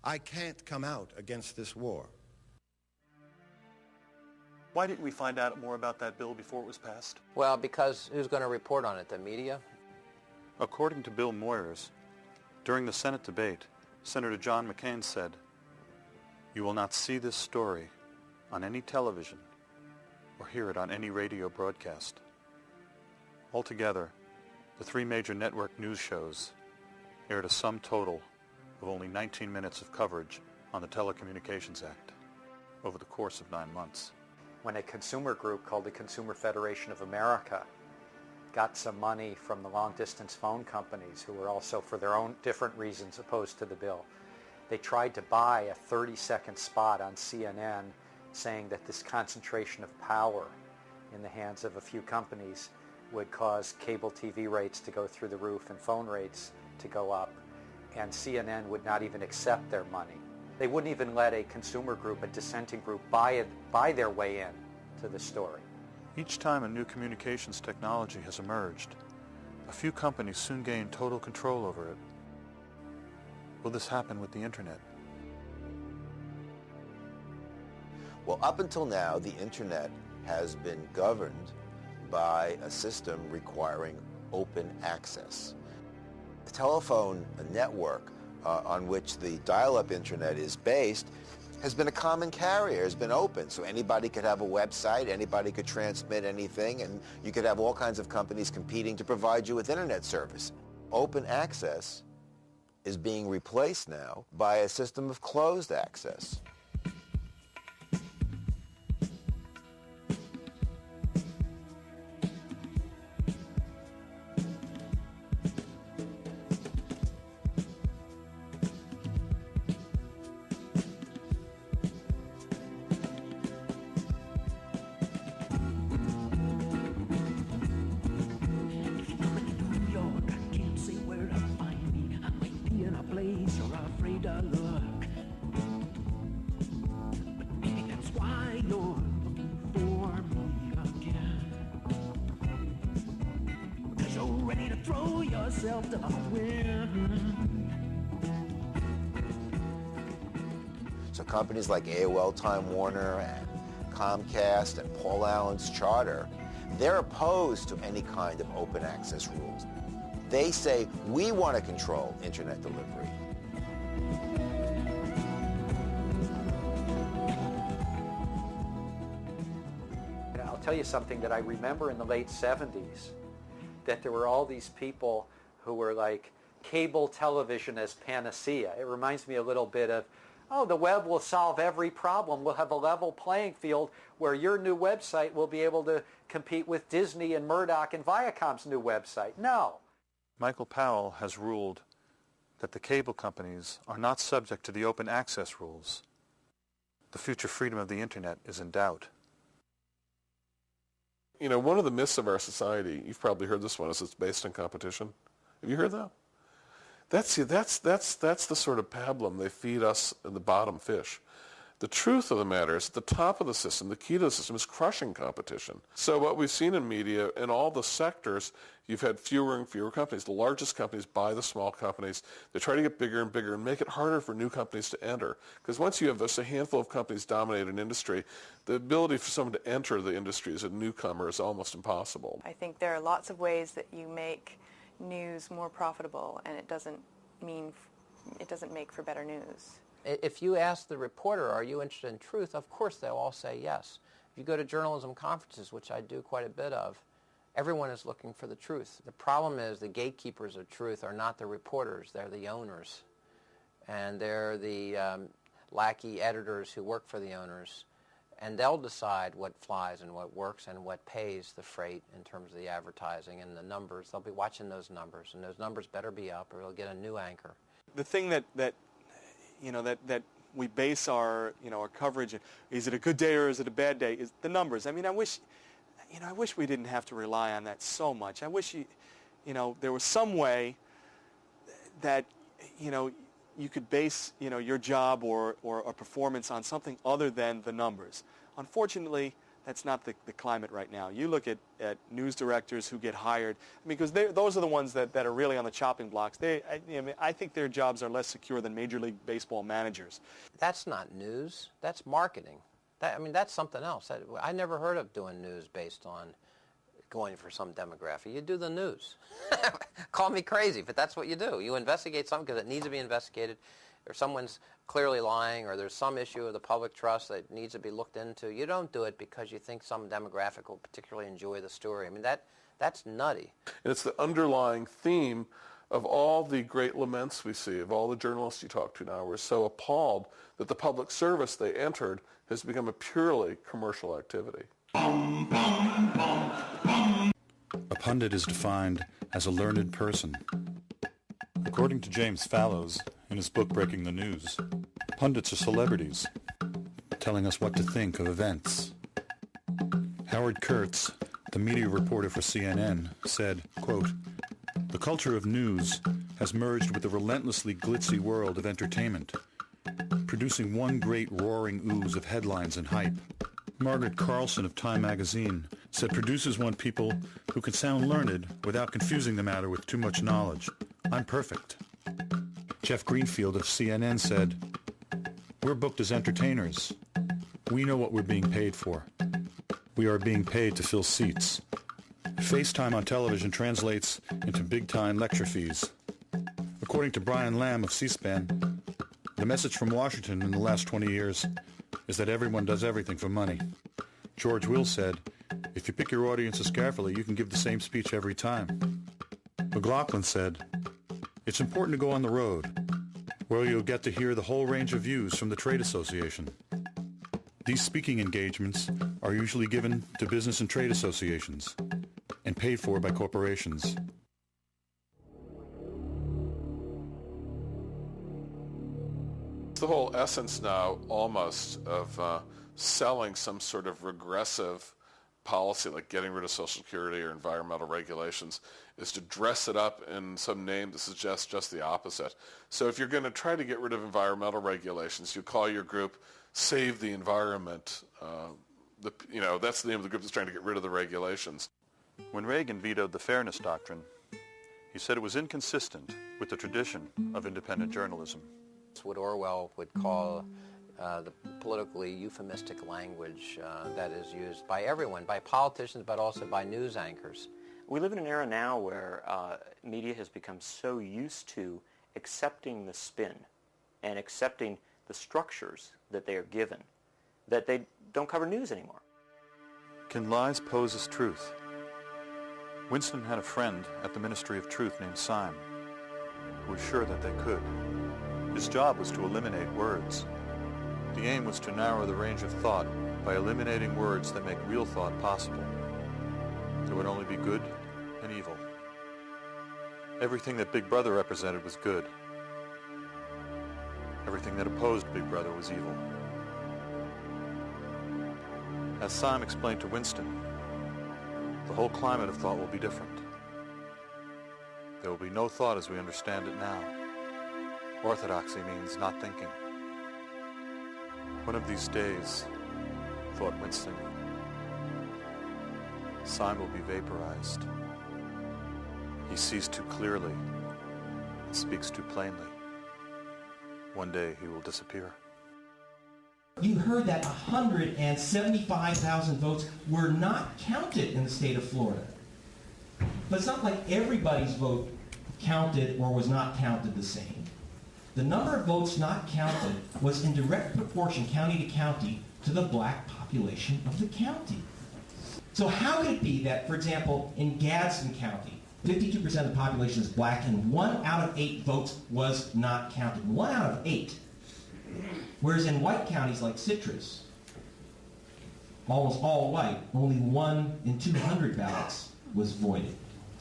I can't come out against this war. Why didn't we find out more about that bill before it was passed? Well, because who's going to report on it? The media? According to Bill Moyers, during the Senate debate, Senator John McCain said, "You will not see this story on any television or hear it on any radio broadcast." Altogether, the three major network news shows aired a sum total of only 19 minutes of coverage on the Telecommunications Act over the course of 9 months. When a consumer group called the Consumer Federation of America got some money from the long-distance phone companies, who were also, for their own different reasons, opposed to the bill, they tried to buy a 30-second spot on CNN saying that this concentration of power in the hands of a few companies would cause cable TV rates to go through the roof and phone rates to go up, and CNN would not even accept their money. They wouldn't even let a consumer group, a dissenting group, buy their way in to the story. Each time a new communications technology has emerged, a few companies soon gain total control over it. Will this happen with the Internet? Well, up until now, the Internet has been governed by a system requiring open access. The telephone network on which the dial-up Internet is based has been a common carrier, has been open, so anybody could have a website, anybody could transmit anything, and you could have all kinds of companies competing to provide you with Internet service. Open access is being replaced now by a system of closed access. So companies like AOL Time Warner and Comcast and Paul Allen's Charter, they're opposed to any kind of open access rules. They say, we want to control Internet delivery. I'll tell you something that I remember in the late 70s, that there were all these people who were like, cable television as panacea. It reminds me a little bit of, oh, the web will solve every problem. We'll have a level playing field where your new website will be able to compete with Disney and Murdoch and Viacom's new website. No. Michael Powell has ruled that the cable companies are not subject to the open access rules. The future freedom of the Internet is in doubt. You know, one of the myths of our society, you've probably heard this one, is it's based on competition. Have you heard that? That's the sort of pablum they feed us in the bottom fish. The truth of the matter is at the top of the system, the key to the system is crushing competition. So what we've seen in media, in all the sectors, you've had fewer and fewer companies. The largest companies buy the small companies. They try to get bigger and bigger and make it harder for new companies to enter. Because once you have just a handful of companies dominate an industry, the ability for someone to enter the industry as a newcomer is almost impossible. I think there are lots of ways that you make news more profitable, and it doesn't make for better news. If you ask the reporter, are you interested in truth, of course they'll all say yes. If you go to journalism conferences, which I do quite a bit of, Everyone is looking for the truth. The problem is the gatekeepers of truth are not the reporters, they're the owners. And they're the lackey editors who work for the owners. And they'll decide what flies and what works and what pays the freight in terms of the advertising and the numbers. They'll be watching those numbers, and those numbers better be up or they'll get a new anchor. The thing that we base our coverage, is it a good day or is it a bad day, is the numbers. I mean, I wish we didn't have to rely on that so much. I wish there was some way that you could base your job or a performance on something other than the numbers. Unfortunately, that's not the climate right now. You look at news directors who get hired, because those are the ones that are really on the chopping blocks. I think their jobs are less secure than Major League Baseball managers. That's not news. That's marketing. That's something else. I never heard of doing news based on going for some demographic. You do the news. Call me crazy, but that's what you do. You investigate something because it needs to be investigated, or someone's clearly lying, or there's some issue of the public trust that needs to be looked into. You don't do it because you think some demographic will particularly enjoy the story. I mean, that's nutty. And it's the underlying theme of all the great laments we see, of all the journalists you talk to now. We're so appalled that the public service they entered has become a purely commercial activity. A pundit is defined as a learned person. According to James Fallows, in his book Breaking the News, pundits are celebrities, telling us what to think of events. Howard Kurtz, the media reporter for CNN, said, quote, "The culture of news has merged with the relentlessly glitzy world of entertainment, producing one great roaring ooze of headlines and hype." Margaret Carlson of Time magazine said producers want people who can sound learned without confusing the matter with too much knowledge. I'm perfect. Jeff Greenfield of CNN said, "We're booked as entertainers. We know what we're being paid for. We are being paid to fill seats. FaceTime on television translates into big-time lecture fees." According to Brian Lamb of C-SPAN, the message from Washington in the last 20 years is that everyone does everything for money. George Will said, "If you pick your audiences carefully, you can give the same speech every time." McLaughlin said, "It's important to go on the road, where you'll get to hear the whole range of views from the trade association. These speaking engagements are usually given to business and trade associations and paid for by corporations." The whole essence now almost of selling some sort of regressive policy like getting rid of Social Security or environmental regulations is to dress it up in some name to suggest just the opposite. So if you're going to try to get rid of environmental regulations, you call your group Save the Environment. That's the name of the group that's trying to get rid of the regulations. When Reagan vetoed the Fairness Doctrine, he said it was inconsistent with the tradition of independent journalism. It's what Orwell would call the politically euphemistic language that is used by everyone, by politicians, but also by news anchors. We live in an era now where media has become so used to accepting the spin and accepting the structures that they are given that they don't cover news anymore. Can lies pose as truth? Winston had a friend at the Ministry of Truth named Syme, who was sure that they could. His job was to eliminate words. The aim was to narrow the range of thought by eliminating words that make real thought possible. There would only be good and evil. Everything that Big Brother represented was good. Everything that opposed Big Brother was evil. As Syme explained to Winston, the whole climate of thought will be different. There will be no thought as we understand it now. Orthodoxy means not thinking. One of these days, thought Winston, Syme will be vaporized. He sees too clearly and speaks too plainly. One day he will disappear. You heard that 175,000 votes were not counted in the state of Florida. But it's not like everybody's vote counted or was not counted the same. The number of votes not counted was in direct proportion, county to county, to the black population of the county. So how could it be that, for example, in Gadsden County, 52% of the population is black and 1 out of 8 votes was not counted? 1 out of 8. Whereas in white counties like Citrus, almost all white, only 1 in 200 ballots was voided.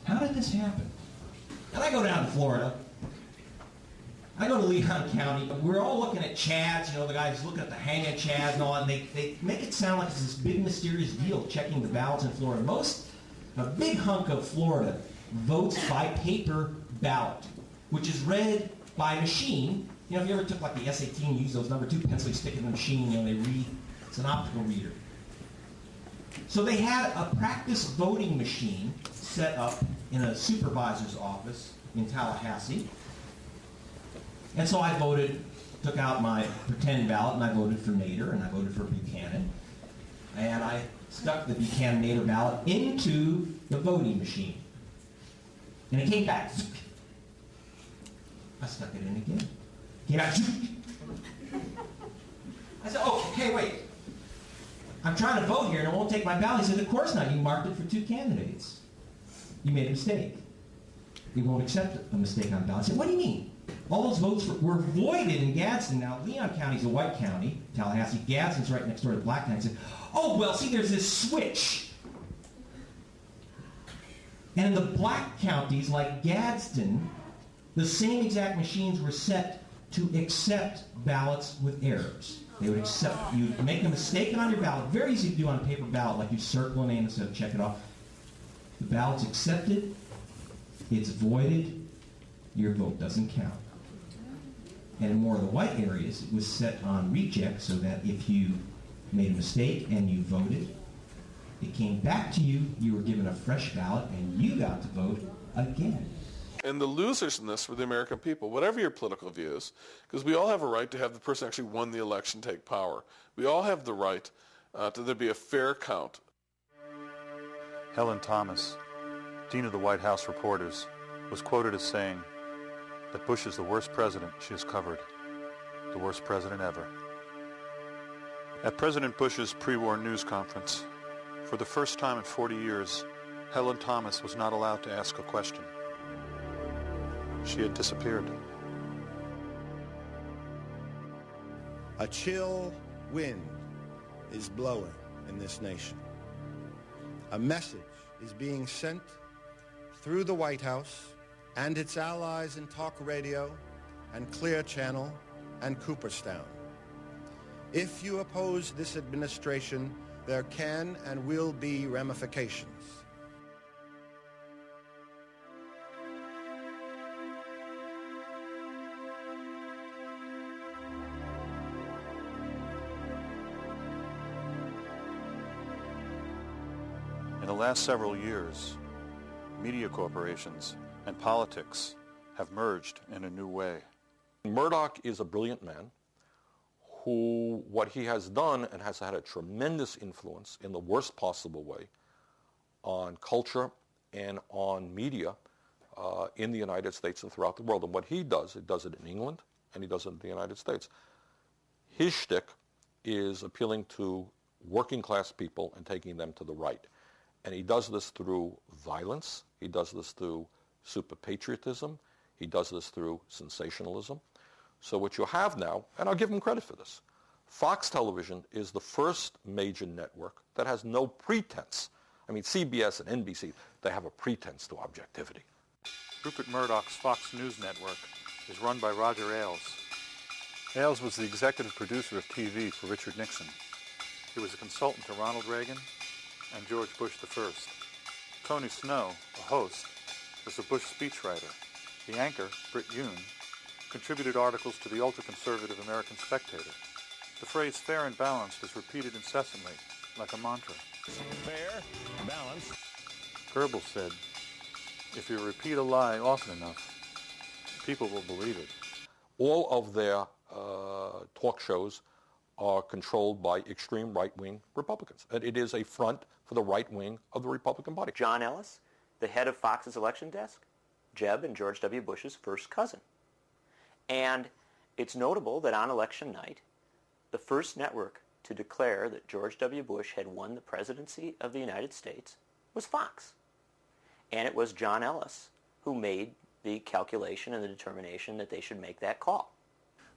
How did this happen? And I go down to Florida. I go to Leon County. We're all looking at chads, you know, the guys looking at the hanging chads and all, and they make it sound like it's this big mysterious deal checking the ballots in Florida. A big hunk of Florida votes by paper ballot, which is read by machine. You know, if you ever took like the SAT and used those number 2 pencils, you stick it in the machine, you know, they read. It's an optical reader. So they had a practice voting machine set up in a supervisor's office in Tallahassee. And so I voted, took out my pretend ballot, and I voted for Nader, and I voted for Buchanan. And I stuck the Buchanan-Nader ballot into the voting machine. And it came back. I stuck it in again. Came back. I said, okay, wait. I'm trying to vote here, and it won't take my ballot. He said, of course not. You marked it for 2 candidates. You made a mistake. It won't accept a mistake on the ballot. I said, what do you mean? All those votes were voided in Gadsden. Now, Leon County's a white county, Tallahassee. Gadsden's right next door to Black County. I said, oh, well, see, there's this switch. And in the black counties, like Gadsden, the same exact machines were set to accept ballots with errors. They would accept, you'd make a mistake on your ballot, very easy to do on a paper ballot, like you circle a name instead of check it off. The ballot's accepted, it's voided, your vote doesn't count. And in more of the white areas, it was set on reject so that if you made a mistake and you voted, it came back to you, you were given a fresh ballot, and you got to vote again. And the losers in this were the American people, whatever your political views, because we all have a right to have the person who actually won the election take power. We all have the right to there be a fair count. Helen Thomas, Dean of the White House Reporters, was quoted as saying that Bush is the worst president she has covered, the worst president ever. At President Bush's pre-war news conference, for the first time in 40 years, Helen Thomas was not allowed to ask a question. She had disappeared. A chill wind is blowing in this nation. A message is being sent through the White House and its allies in talk radio and Clear Channel and Cooperstown. If you oppose this administration, there can and will be ramifications. In the last several years, media corporations and politics have merged in a new way. Murdoch is a brilliant man who, what he has done and has had a tremendous influence in the worst possible way on culture and on media in the United States and throughout the world. And what he does it in England and he does it in the United States. His shtick is appealing to working class people and taking them to the right. And he does this through violence. He does this through super patriotism. He does this through sensationalism. So what you have now, and I'll give him credit for this, Fox Television is the first major network that has no pretense. I mean, CBS and NBC, they have a pretense to objectivity. Rupert Murdoch's Fox News Network is run by Roger Ailes. Ailes was the executive producer of TV for Richard Nixon. He was a consultant to Ronald Reagan and George Bush I. Tony Snow, a host, was a Bush speechwriter. The anchor, Britt Yoon, contributed articles to the ultra-conservative American Spectator. The phrase fair and balanced is repeated incessantly, like a mantra. Fair, balanced. Goebbels said, if you repeat a lie often enough, people will believe it. All of their talk shows are controlled by extreme right-wing Republicans. And it is a front for the right wing of the Republican Party. John Ellis, the head of Fox's election desk, Jeb and George W. Bush's first cousin. And it's notable that on election night, the first network to declare that George W. Bush had won the presidency of the United States was Fox. And it was John Ellis who made the calculation and the determination that they should make that call.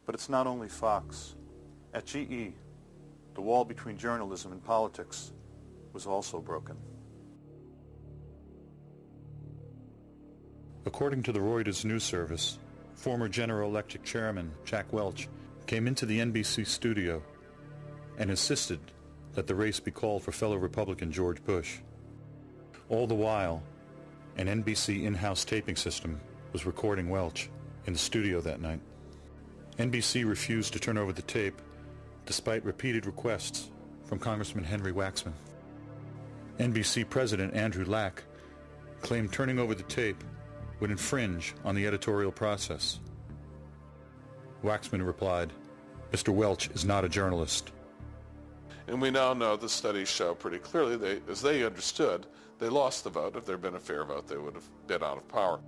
But it's not only Fox. At GE, the wall between journalism and politics was also broken. According to the Reuters news service, former General Electric chairman Jack Welch came into the NBC studio and insisted that the race be called for fellow Republican George Bush. All the while, an NBC in-house taping system was recording Welch in the studio that night. NBC refused to turn over the tape despite repeated requests from Congressman Henry Waxman. NBC President Andrew Lack claimed turning over the tape would infringe on the editorial process. Waxman replied, "Mr. Welch is not a journalist." And we now know the studies show pretty clearly, as they understood, they lost the vote. If there had been a fair vote, they would have been out of power.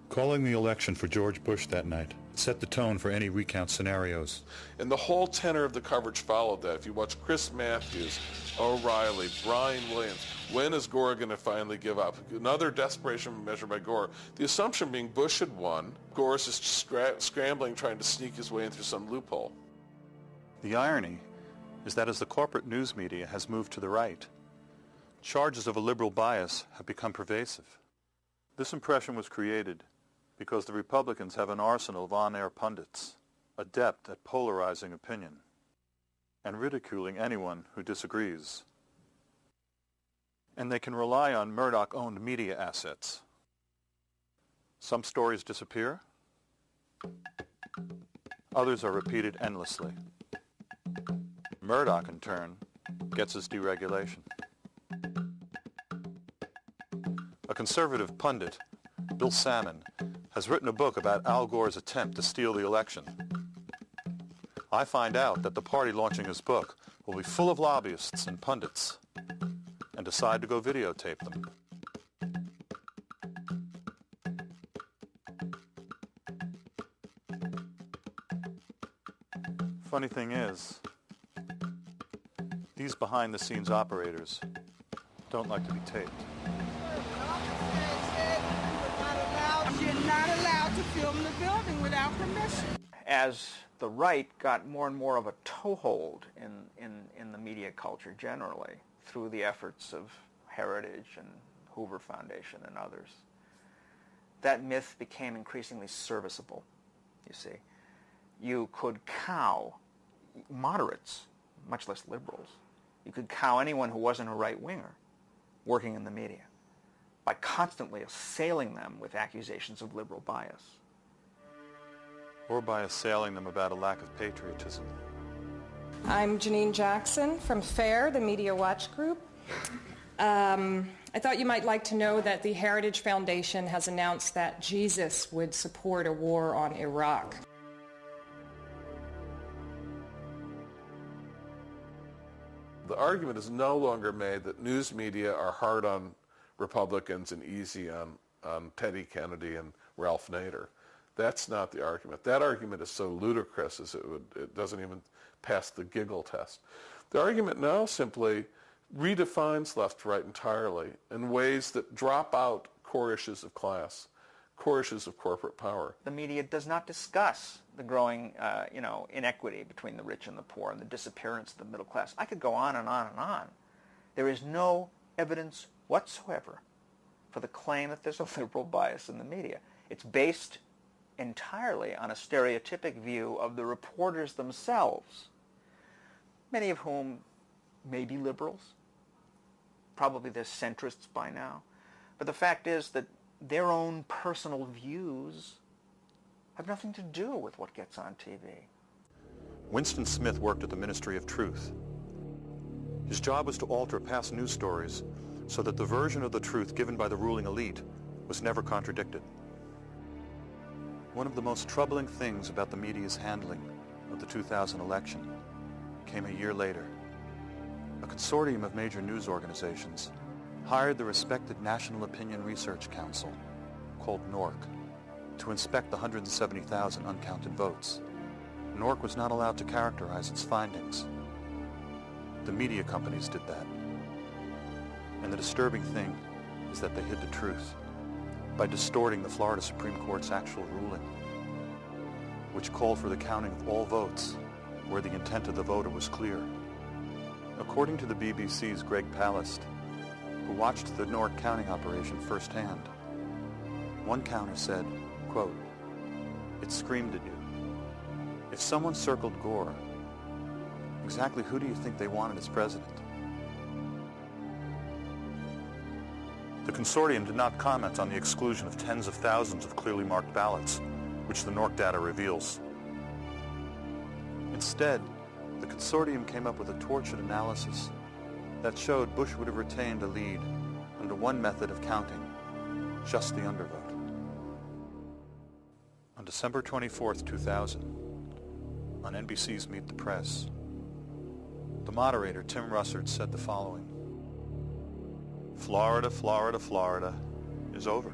Calling the election for George Bush that night set the tone for any recount scenarios. And the whole tenor of the coverage followed that. If you watch Chris Matthews, O'Reilly, Brian Williams, when is Gore going to finally give up? Another desperation measure by Gore. The assumption being Bush had won. Gore is just scrambling, trying to sneak his way in through some loophole. The irony is that as the corporate news media has moved to the right, charges of a liberal bias have become pervasive. This impression was created because the Republicans have an arsenal of on-air pundits, adept at polarizing opinion and ridiculing anyone who disagrees. And they can rely on Murdoch-owned media assets. Some stories disappear, others are repeated endlessly. Murdoch, in turn, gets his deregulation. A conservative pundit, Bill Salmon, has written a book about Al Gore's attempt to steal the election. I find out that the party launching his book will be full of lobbyists and pundits, and decide to go videotape them. Funny thing is, these behind-the-scenes operators don't like to be taped. You're not allowed to film the building without permission. As the right got more and more of a toehold in the media culture generally, through the efforts of Heritage and Hoover Foundation and others, that myth became increasingly serviceable, you see. You could cow moderates, much less liberals. You could cow anyone who wasn't a right-winger working in the media by constantly assailing them with accusations of liberal bias. Or by assailing them about a lack of patriotism. I'm Janine Jackson from FAIR, the Media Watch Group. I thought you might like to know that the Heritage Foundation has announced that Jesus would support a war on Iraq. The argument is no longer made that news media are hard on Republicans and easy on Teddy Kennedy and Ralph Nader. That's not the argument. That argument is so ludicrous as it doesn't even pass the giggle test. The argument now simply redefines left-right entirely in ways that drop out core issues of class, core issues of corporate power. The media does not discuss the growing inequity between the rich and the poor and the disappearance of the middle class. I could go on and on and on. There is no evidence whatsoever for the claim that there's a liberal bias in the media. It's based entirely on a stereotypic view of the reporters themselves, many of whom may be liberals. Probably they're centrists by now. But the fact is that their own personal views have nothing to do with what gets on TV. Winston Smith worked at the Ministry of Truth. His job was to alter past news stories so that the version of the truth given by the ruling elite was never contradicted. One of the most troubling things about the media's handling of the 2000 election came a year later. A consortium of major news organizations hired the respected National Opinion Research Council, called NORC, to inspect the 170,000 uncounted votes. NORC was not allowed to characterize its findings. The media companies did that. And the disturbing thing is that they hid the truth by distorting the Florida Supreme Court's actual ruling, which called for the counting of all votes where the intent of the voter was clear. According to the BBC's Greg Palast, who watched the Newark counting operation firsthand, one counter said, quote, "It screamed at you. If someone circled Gore, exactly who do you think they wanted as president?" The consortium did not comment on the exclusion of tens of thousands of clearly marked ballots, which the Newark data reveals. Instead, the consortium came up with a tortured analysis that showed Bush would have retained a lead under one method of counting, just the undervote. On December 24th, 2000, on NBC's Meet the Press, the moderator, Tim Russert, said the following: "Florida, Florida, Florida is over.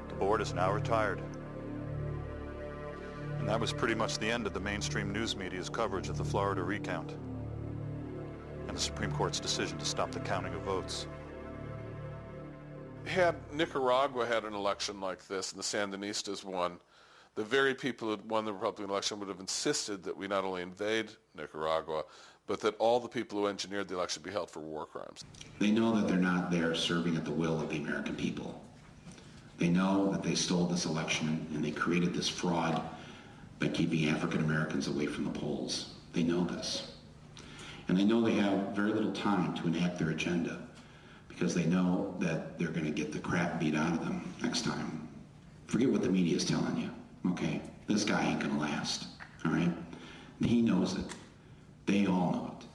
The board is now retired." And that was pretty much the end of the mainstream news media's coverage of the Florida recount and the Supreme Court's decision to stop the counting of votes. Had Nicaragua had an election like this and the Sandinistas won, the very people who had won the Republican election would have insisted that we not only invade Nicaragua, but that all the people who engineered the election be held for war crimes. They know that they're not there serving at the will of the American people. They know that they stole this election and they created this fraud by keeping African Americans away from the polls. They know this. And they know they have very little time to enact their agenda because they know that they're going to get the crap beat out of them next time. Forget what the media is telling you, okay? This guy ain't going to last, all right? And he knows it. They all know it.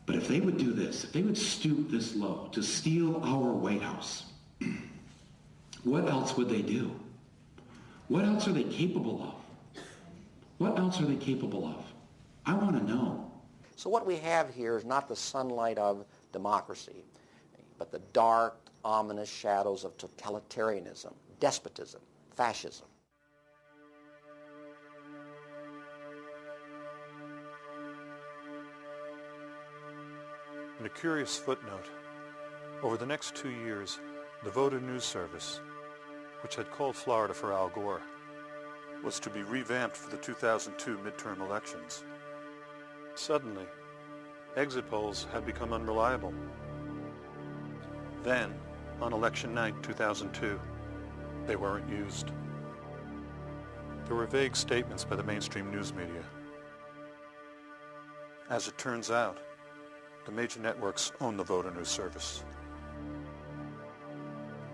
But if they would do this, if they would stoop this low to steal our White House, what else would they do? What else are they capable of? What else are they capable of? I want to know. So what we have here is not the sunlight of democracy, but the dark, ominous shadows of totalitarianism, despotism, fascism. In a curious footnote, over the next 2 years, the Voter News Service, which had called Florida for Al Gore, was to be revamped for the 2002 midterm elections. Suddenly, exit polls had become unreliable. Then, on election night 2002, they weren't used. There were vague statements by the mainstream news media. As it turns out, the major networks own the Voter News Service.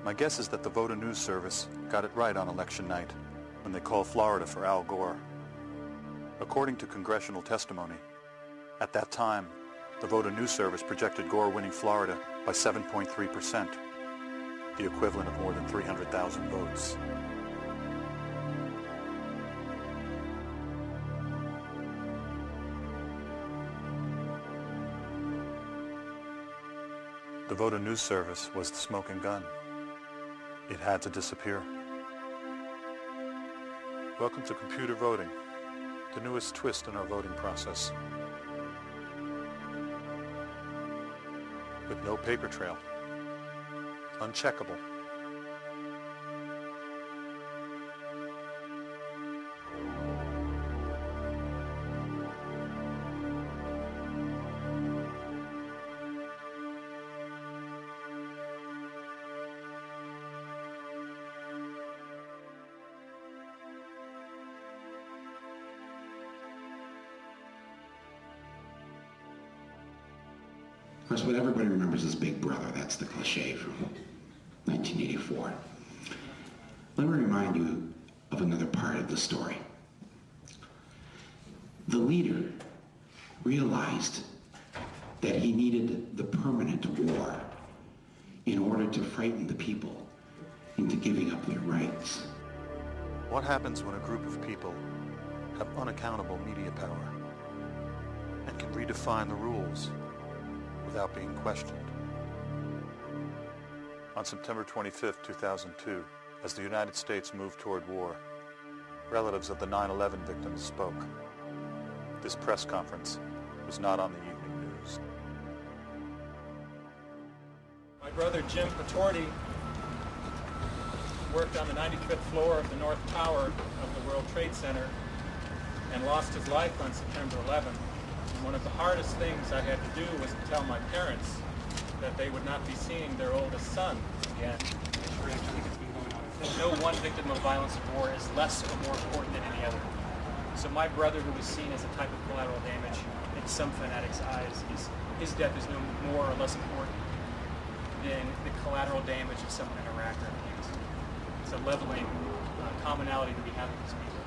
My guess is that the Voter News Service got it right on election night when they called Florida for Al Gore. According to congressional testimony, at that time, the Voter News Service projected Gore winning Florida by 7.3%, the equivalent of more than 300,000 votes. The Voter News Service was the smoking gun. It had to disappear. Welcome to computer voting, the newest twist in our voting process. With no paper trail. Uncheckable. Of course, what everybody remembers is Big Brother. That's the cliche from 1984. Let me remind you of another part of the story. The leader realized that he needed the permanent war in order to frighten the people into giving up their rights. What happens when a group of people have unaccountable media power and can redefine the rules without being questioned? On September 25, 2002, as the United States moved toward war, relatives of the 9/11 victims spoke. This press conference was not on the evening news. My brother Jim Patorti worked on the 95th floor of the North Tower of the World Trade Center and lost his life on September 11th. And one of the hardest things I had to do was to tell my parents that they would not be seeing their oldest son again. No one victim of violence of war is less or more important than any other. So my brother, who was seen as a type of collateral damage in some fanatics' eyes, his death is no more or less important than the collateral damage of someone in Iraq or Afghanistan. It's a leveling commonality that we have with these people.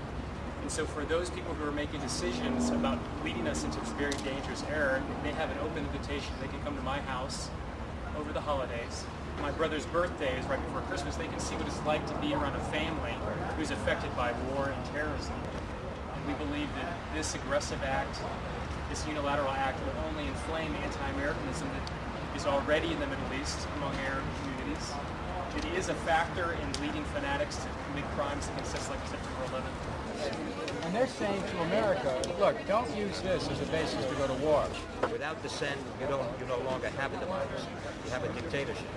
And so for those people who are making decisions about leading us into this very dangerous era, they have an open invitation. They can come to my house over the holidays. My brother's birthday is right before Christmas. They can see what it's like to be around a family who's affected by war and terrorism. And we believe that this aggressive act, this unilateral act, will only inflame anti-Americanism that is already in the Middle East among Arab communities. It is a factor in leading fanatics to commit crimes against us like September 11th. And they're saying to America, look, don't use this as a basis to go to war. Without dissent, you no longer have a democracy. You have a dictatorship.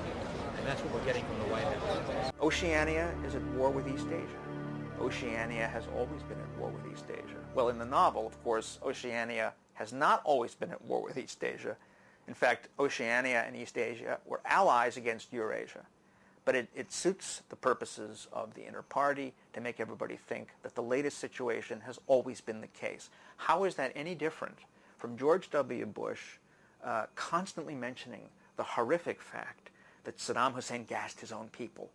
And that's what we're getting from the White House. Oceania is at war with East Asia. Oceania has always been at war with East Asia. Well, in the novel, of course, Oceania has not always been at war with East Asia. In fact, Oceania and East Asia were allies against Eurasia. But it suits the purposes of the inner party to make everybody think that the latest situation has always been the case. How is that any different from George W. Bush constantly mentioning the horrific fact that Saddam Hussein gassed his own people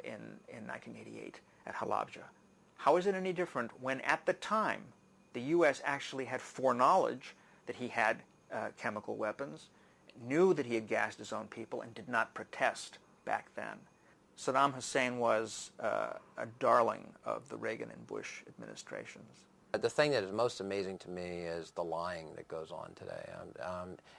in 1988 at Halabja? How is it any different when at the time the U.S. actually had foreknowledge that he had chemical weapons, knew that he had gassed his own people, and did not protest back then? Saddam Hussein was a darling of the Reagan and Bush administrations. The thing that is most amazing to me is the lying that goes on today.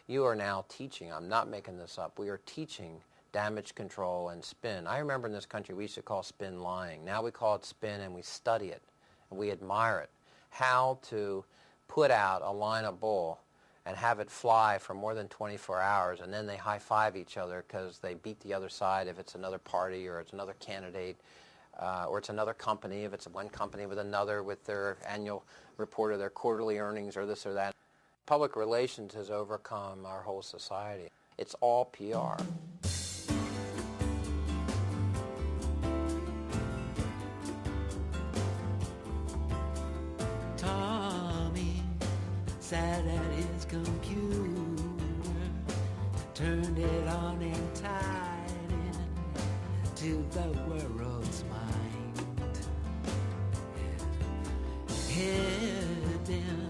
You are now teaching, I'm not making this up, we are teaching damage control and spin. I remember in this country we used to call spin lying. Now we call it spin and we study it and we admire it. How to put out a line of bull and have it fly for more than 24 hours, and then they high-five each other because they beat the other side if it's another party or it's another candidate, or it's another company, if it's one company with another with their annual report of their quarterly earnings or this or that. Public relations has overcome our whole society. It's all PR. Tommy sat at his computer, turned it on and tied in to the world's mind. He'd been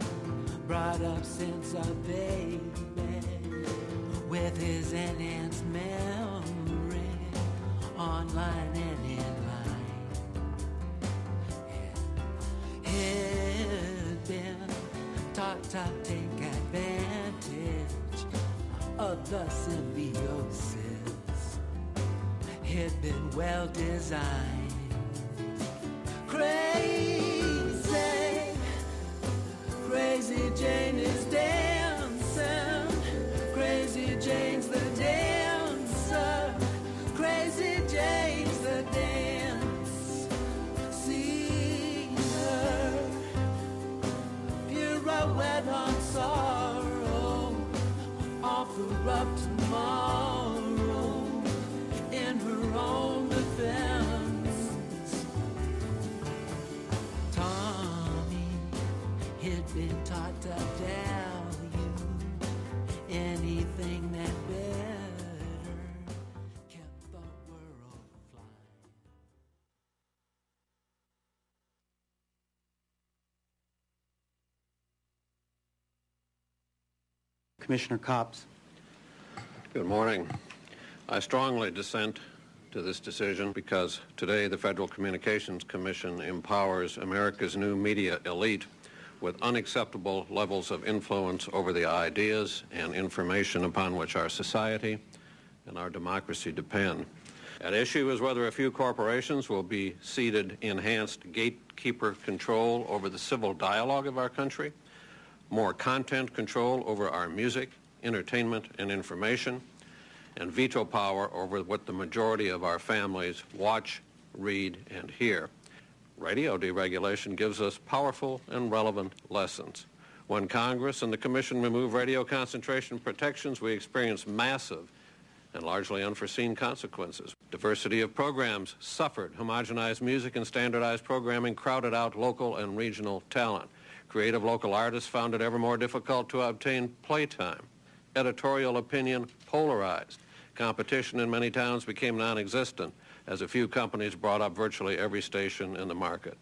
brought up since a baby with his enhanced memory, online and in line. He'd been taught to take advantage of the symbiosis. He'd been well designed. Crazy Jane is dancing. Crazy Jane's the dancer. Crazy Jane's the dance. See her pirouette on sorrow, offer up tomorrow in her own defense. Tommy had been taught to value anything that better kept the world flying. Commissioner Copps. Good morning. I strongly dissent to this decision because today the Federal Communications Commission empowers America's new media elite with unacceptable levels of influence over the ideas and information upon which our society and our democracy depend. At issue is whether a few corporations will be ceded enhanced gatekeeper control over the civil dialogue of our country, more content control over our music, entertainment, and information, and veto power over what the majority of our families watch, read, and hear. Radio deregulation gives us powerful and relevant lessons. When Congress and the Commission remove radio concentration protections, we experience massive and largely unforeseen consequences. Diversity of programs suffered. Homogenized music and standardized programming crowded out local and regional talent. Creative local artists found it ever more difficult to obtain playtime. Editorial opinion polarized. Competition in many towns became non-existent as a few companies brought up virtually every station in the market.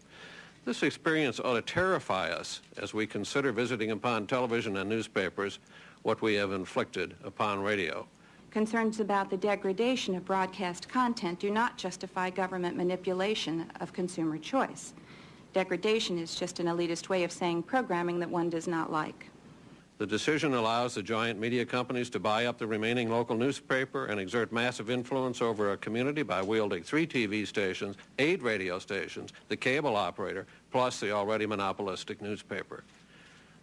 This experience ought to terrify us as we consider visiting upon television and newspapers what we have inflicted upon radio. Concerns about the degradation of broadcast content do not justify government manipulation of consumer choice. Degradation is just an elitist way of saying programming that one does not like. The decision allows the giant media companies to buy up the remaining local newspaper and exert massive influence over a community by wielding 3 TV stations, 8 radio stations, the cable operator, plus the already monopolistic newspaper.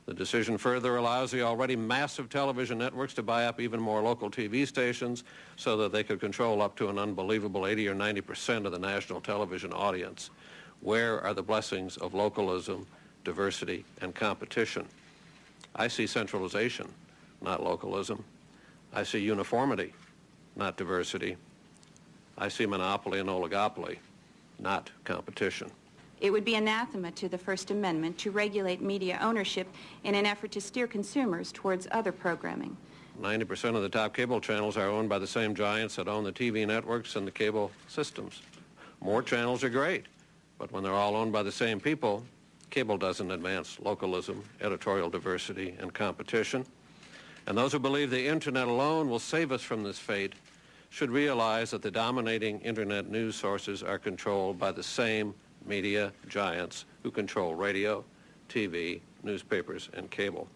The decision further allows the already massive television networks to buy up even more local TV stations so that they could control up to an unbelievable 80 or 90% of the national television audience. Where are the blessings of localism, diversity, and competition? I see centralization, not localism. I see uniformity, not diversity. I see monopoly and oligopoly, not competition. It would be anathema to the First Amendment to regulate media ownership in an effort to steer consumers towards other programming. 90% of the top cable channels are owned by the same giants that own the TV networks and the cable systems. More channels are great, but when they're all owned by the same people, cable doesn't advance localism, editorial diversity, and competition. And those who believe the internet alone will save us from this fate should realize that the dominating internet news sources are controlled by the same media giants who control radio, TV, newspapers, and cable.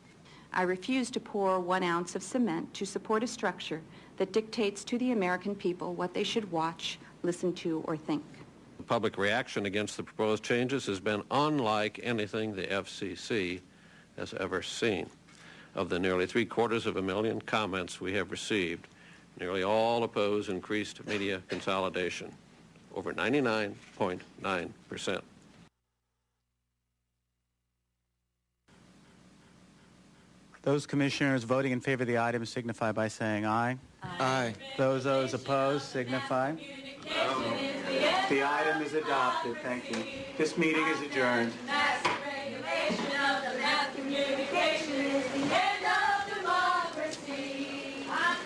I refuse to pour 1 ounce of cement to support a structure that dictates to the American people what they should watch, listen to, or think. The public reaction against the proposed changes has been unlike anything the FCC has ever seen. Of the nearly 750,000 comments we have received, nearly all oppose increased media consolidation, over 99.9%. Those commissioners voting in favor of the item signify by saying aye. Aye. Those opposed signify. The item is adopted. Thank you. This meeting is adjourned. Mass regulation of the mass communication is the end of democracy. Mass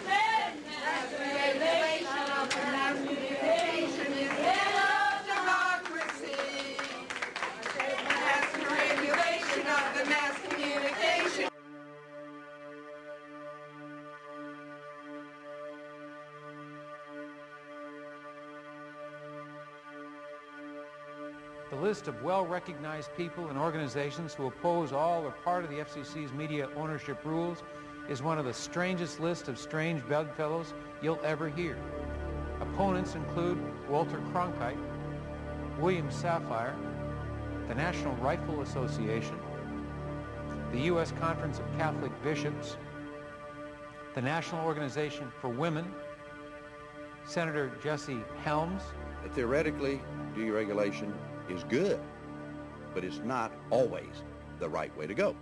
regulation of the mass communication is the end of democracy. Mass regulation of the mass communication. The list of well-recognized people and organizations who oppose all or part of the FCC's media ownership rules is one of the strangest lists of strange bedfellows you'll ever hear. Opponents include Walter Cronkite, William Safire, the National Rifle Association, the U.S. Conference of Catholic Bishops, the National Organization for Women, Senator Jesse Helms. Theoretically, deregulation is good, but it's not always the right way to go.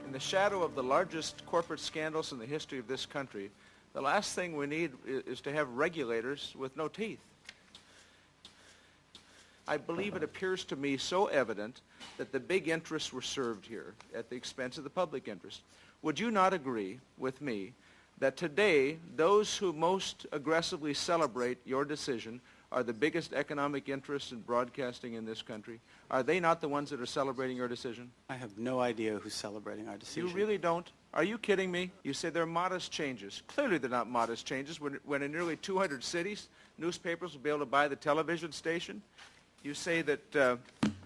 In the shadow of the largest corporate scandals in the history of this country, the last thing we need is to have regulators with no teeth. I believe it appears to me so evident that the big interests were served here at the expense of the public interest. Would you not agree with me that today those who most aggressively celebrate your decision are the biggest economic interests in broadcasting in this country? Are they not the ones that are celebrating your decision? I have no idea who's celebrating our decision. You really don't? Are you kidding me? You say they're modest changes. Clearly they're not modest changes when in nearly 200 cities, newspapers will be able to buy the television station. You say that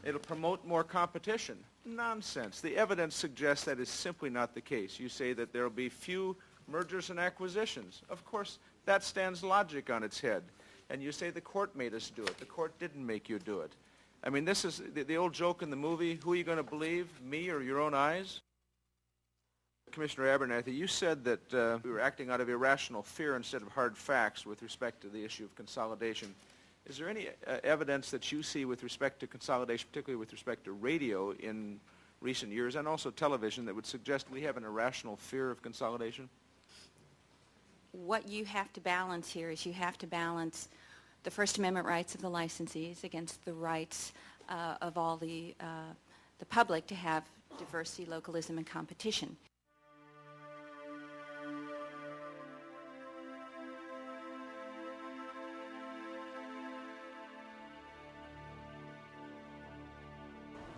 it'll promote more competition. Nonsense. The evidence suggests that is simply not the case. You say that there will be few mergers and acquisitions. Of course, that stands logic on its head. And you say the court made us do it. The court didn't make you do it. I mean, this is the old joke in the movie, who are you going to believe, me or your own eyes? Commissioner Abernathy, you said that we were acting out of irrational fear instead of hard facts with respect to the issue of consolidation. Is there any evidence that you see with respect to consolidation, particularly with respect to radio in recent years and also television, that would suggest we have an irrational fear of consolidation? What you have to balance here is you have to balance the First Amendment rights of the licensees against the rights of all the public to have diversity, localism, and competition.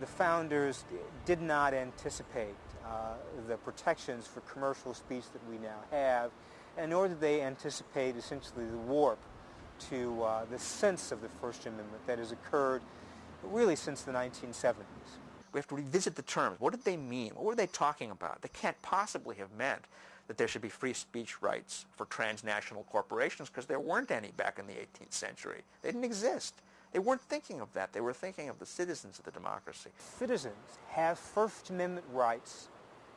The founders did not anticipate the protections for commercial speech that we now have, and nor did they anticipate essentially the warp to the sense of the First Amendment that has occurred really since the 1970s. We have to revisit the terms. What did they mean? What were they talking about? They can't possibly have meant that there should be free speech rights for transnational corporations, because there weren't any back in the 18th century. They didn't exist. They weren't thinking of that. They were thinking of the citizens of the democracy. Citizens have First Amendment rights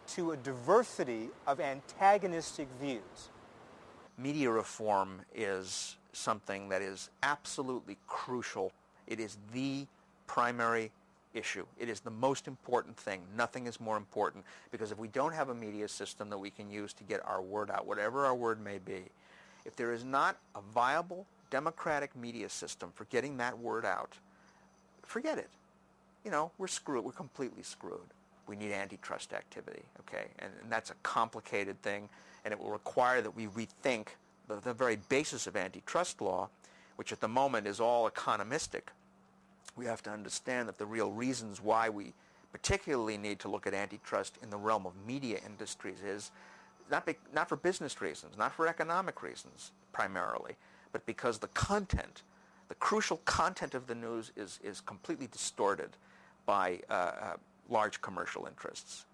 to a diversity of antagonistic views. Media reform is something that is absolutely crucial. It is the primary issue. It is the most important thing. Nothing is more important, because if we don't have a media system that we can use to get our word out, whatever our word may be, if there is not a viable democratic media system for getting that word out, forget it. You know, we're screwed. We're completely screwed. We need antitrust activity, okay? And that's a complicated thing, and it will require that we rethink the very basis of antitrust law, which at the moment is all economistic. We have to understand that the real reasons why we particularly need to look at antitrust in the realm of media industries is not for business reasons, not for economic reasons primarily, but because the content, the crucial content of the news is completely distorted by large commercial interests.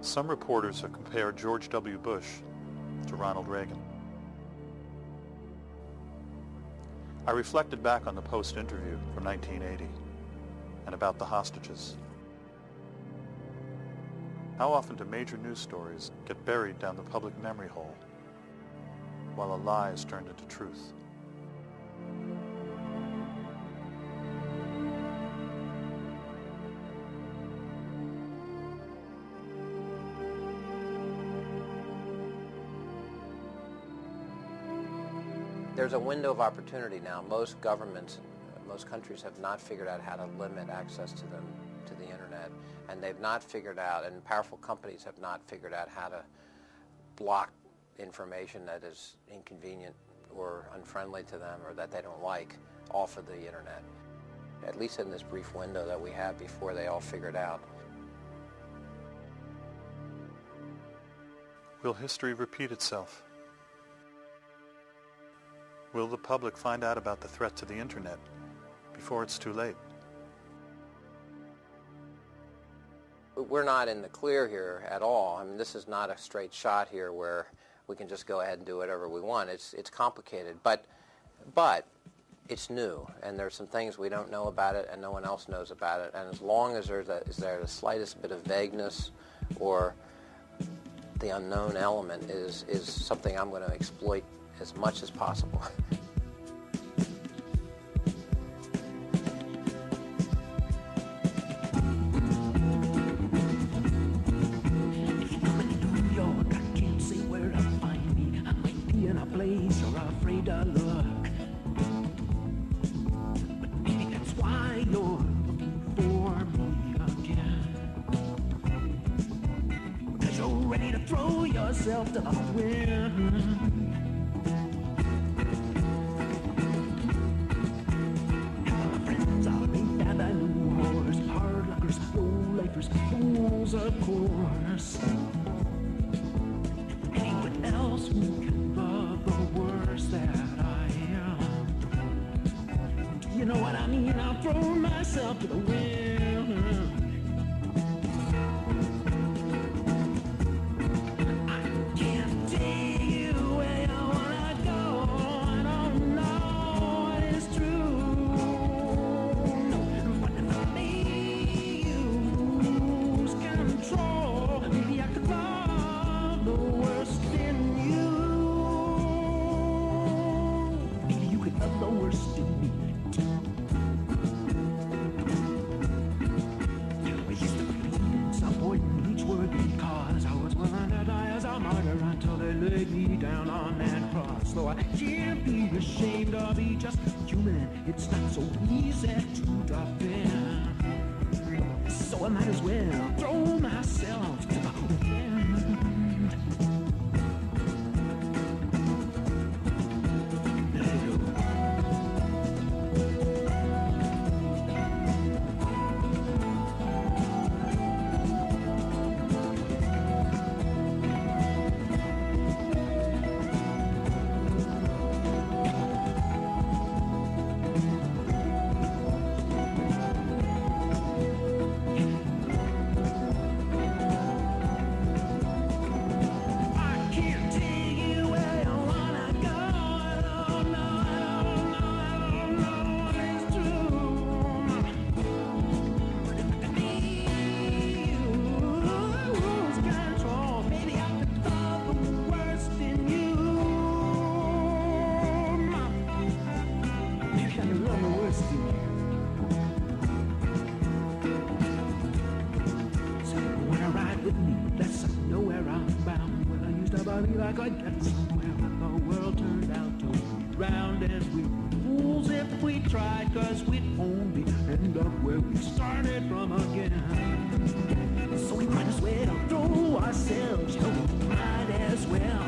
Some reporters have compared George W. Bush to Ronald Reagan. I reflected back on the Post interview from 1980 and about the hostages. How often do major news stories get buried down the public memory hole while a lie is turned into truth? There's a window of opportunity now. Most governments, most countries have not figured out how to limit access to the internet, and they've not figured out, and powerful companies have not figured out how to block information that is inconvenient or unfriendly to them or that they don't like off of the internet, at least in this brief window that we have before they all figure it out. Will history repeat itself? Will the public find out about the threat to the internet before it's too late? We're not in the clear here at all. I mean, this is not a straight shot here where we can just go ahead and do whatever we want. It's complicated, but it's new, and there's some things we don't know about it and no one else knows about it. And as long as there's the slightest bit of vagueness or the unknown element is something I'm going to exploit as much as possible. New York, I can't say where to find me. I might be in a place or afraid of throw yourself to the wind. My friends are ain't that I know horse, hard luckers, low-lifers, fools of course. Anyone else who can love the worst that I am. Do you know what I mean? I'll throw myself to the wind. It's not so easy to defend, so I might as well throw myself to the wind. Like I get somewhere, but the world turned out to be round, and we fools if we tried, cause we'd only end up where we started from again. So we might as well throw ourselves, we might as well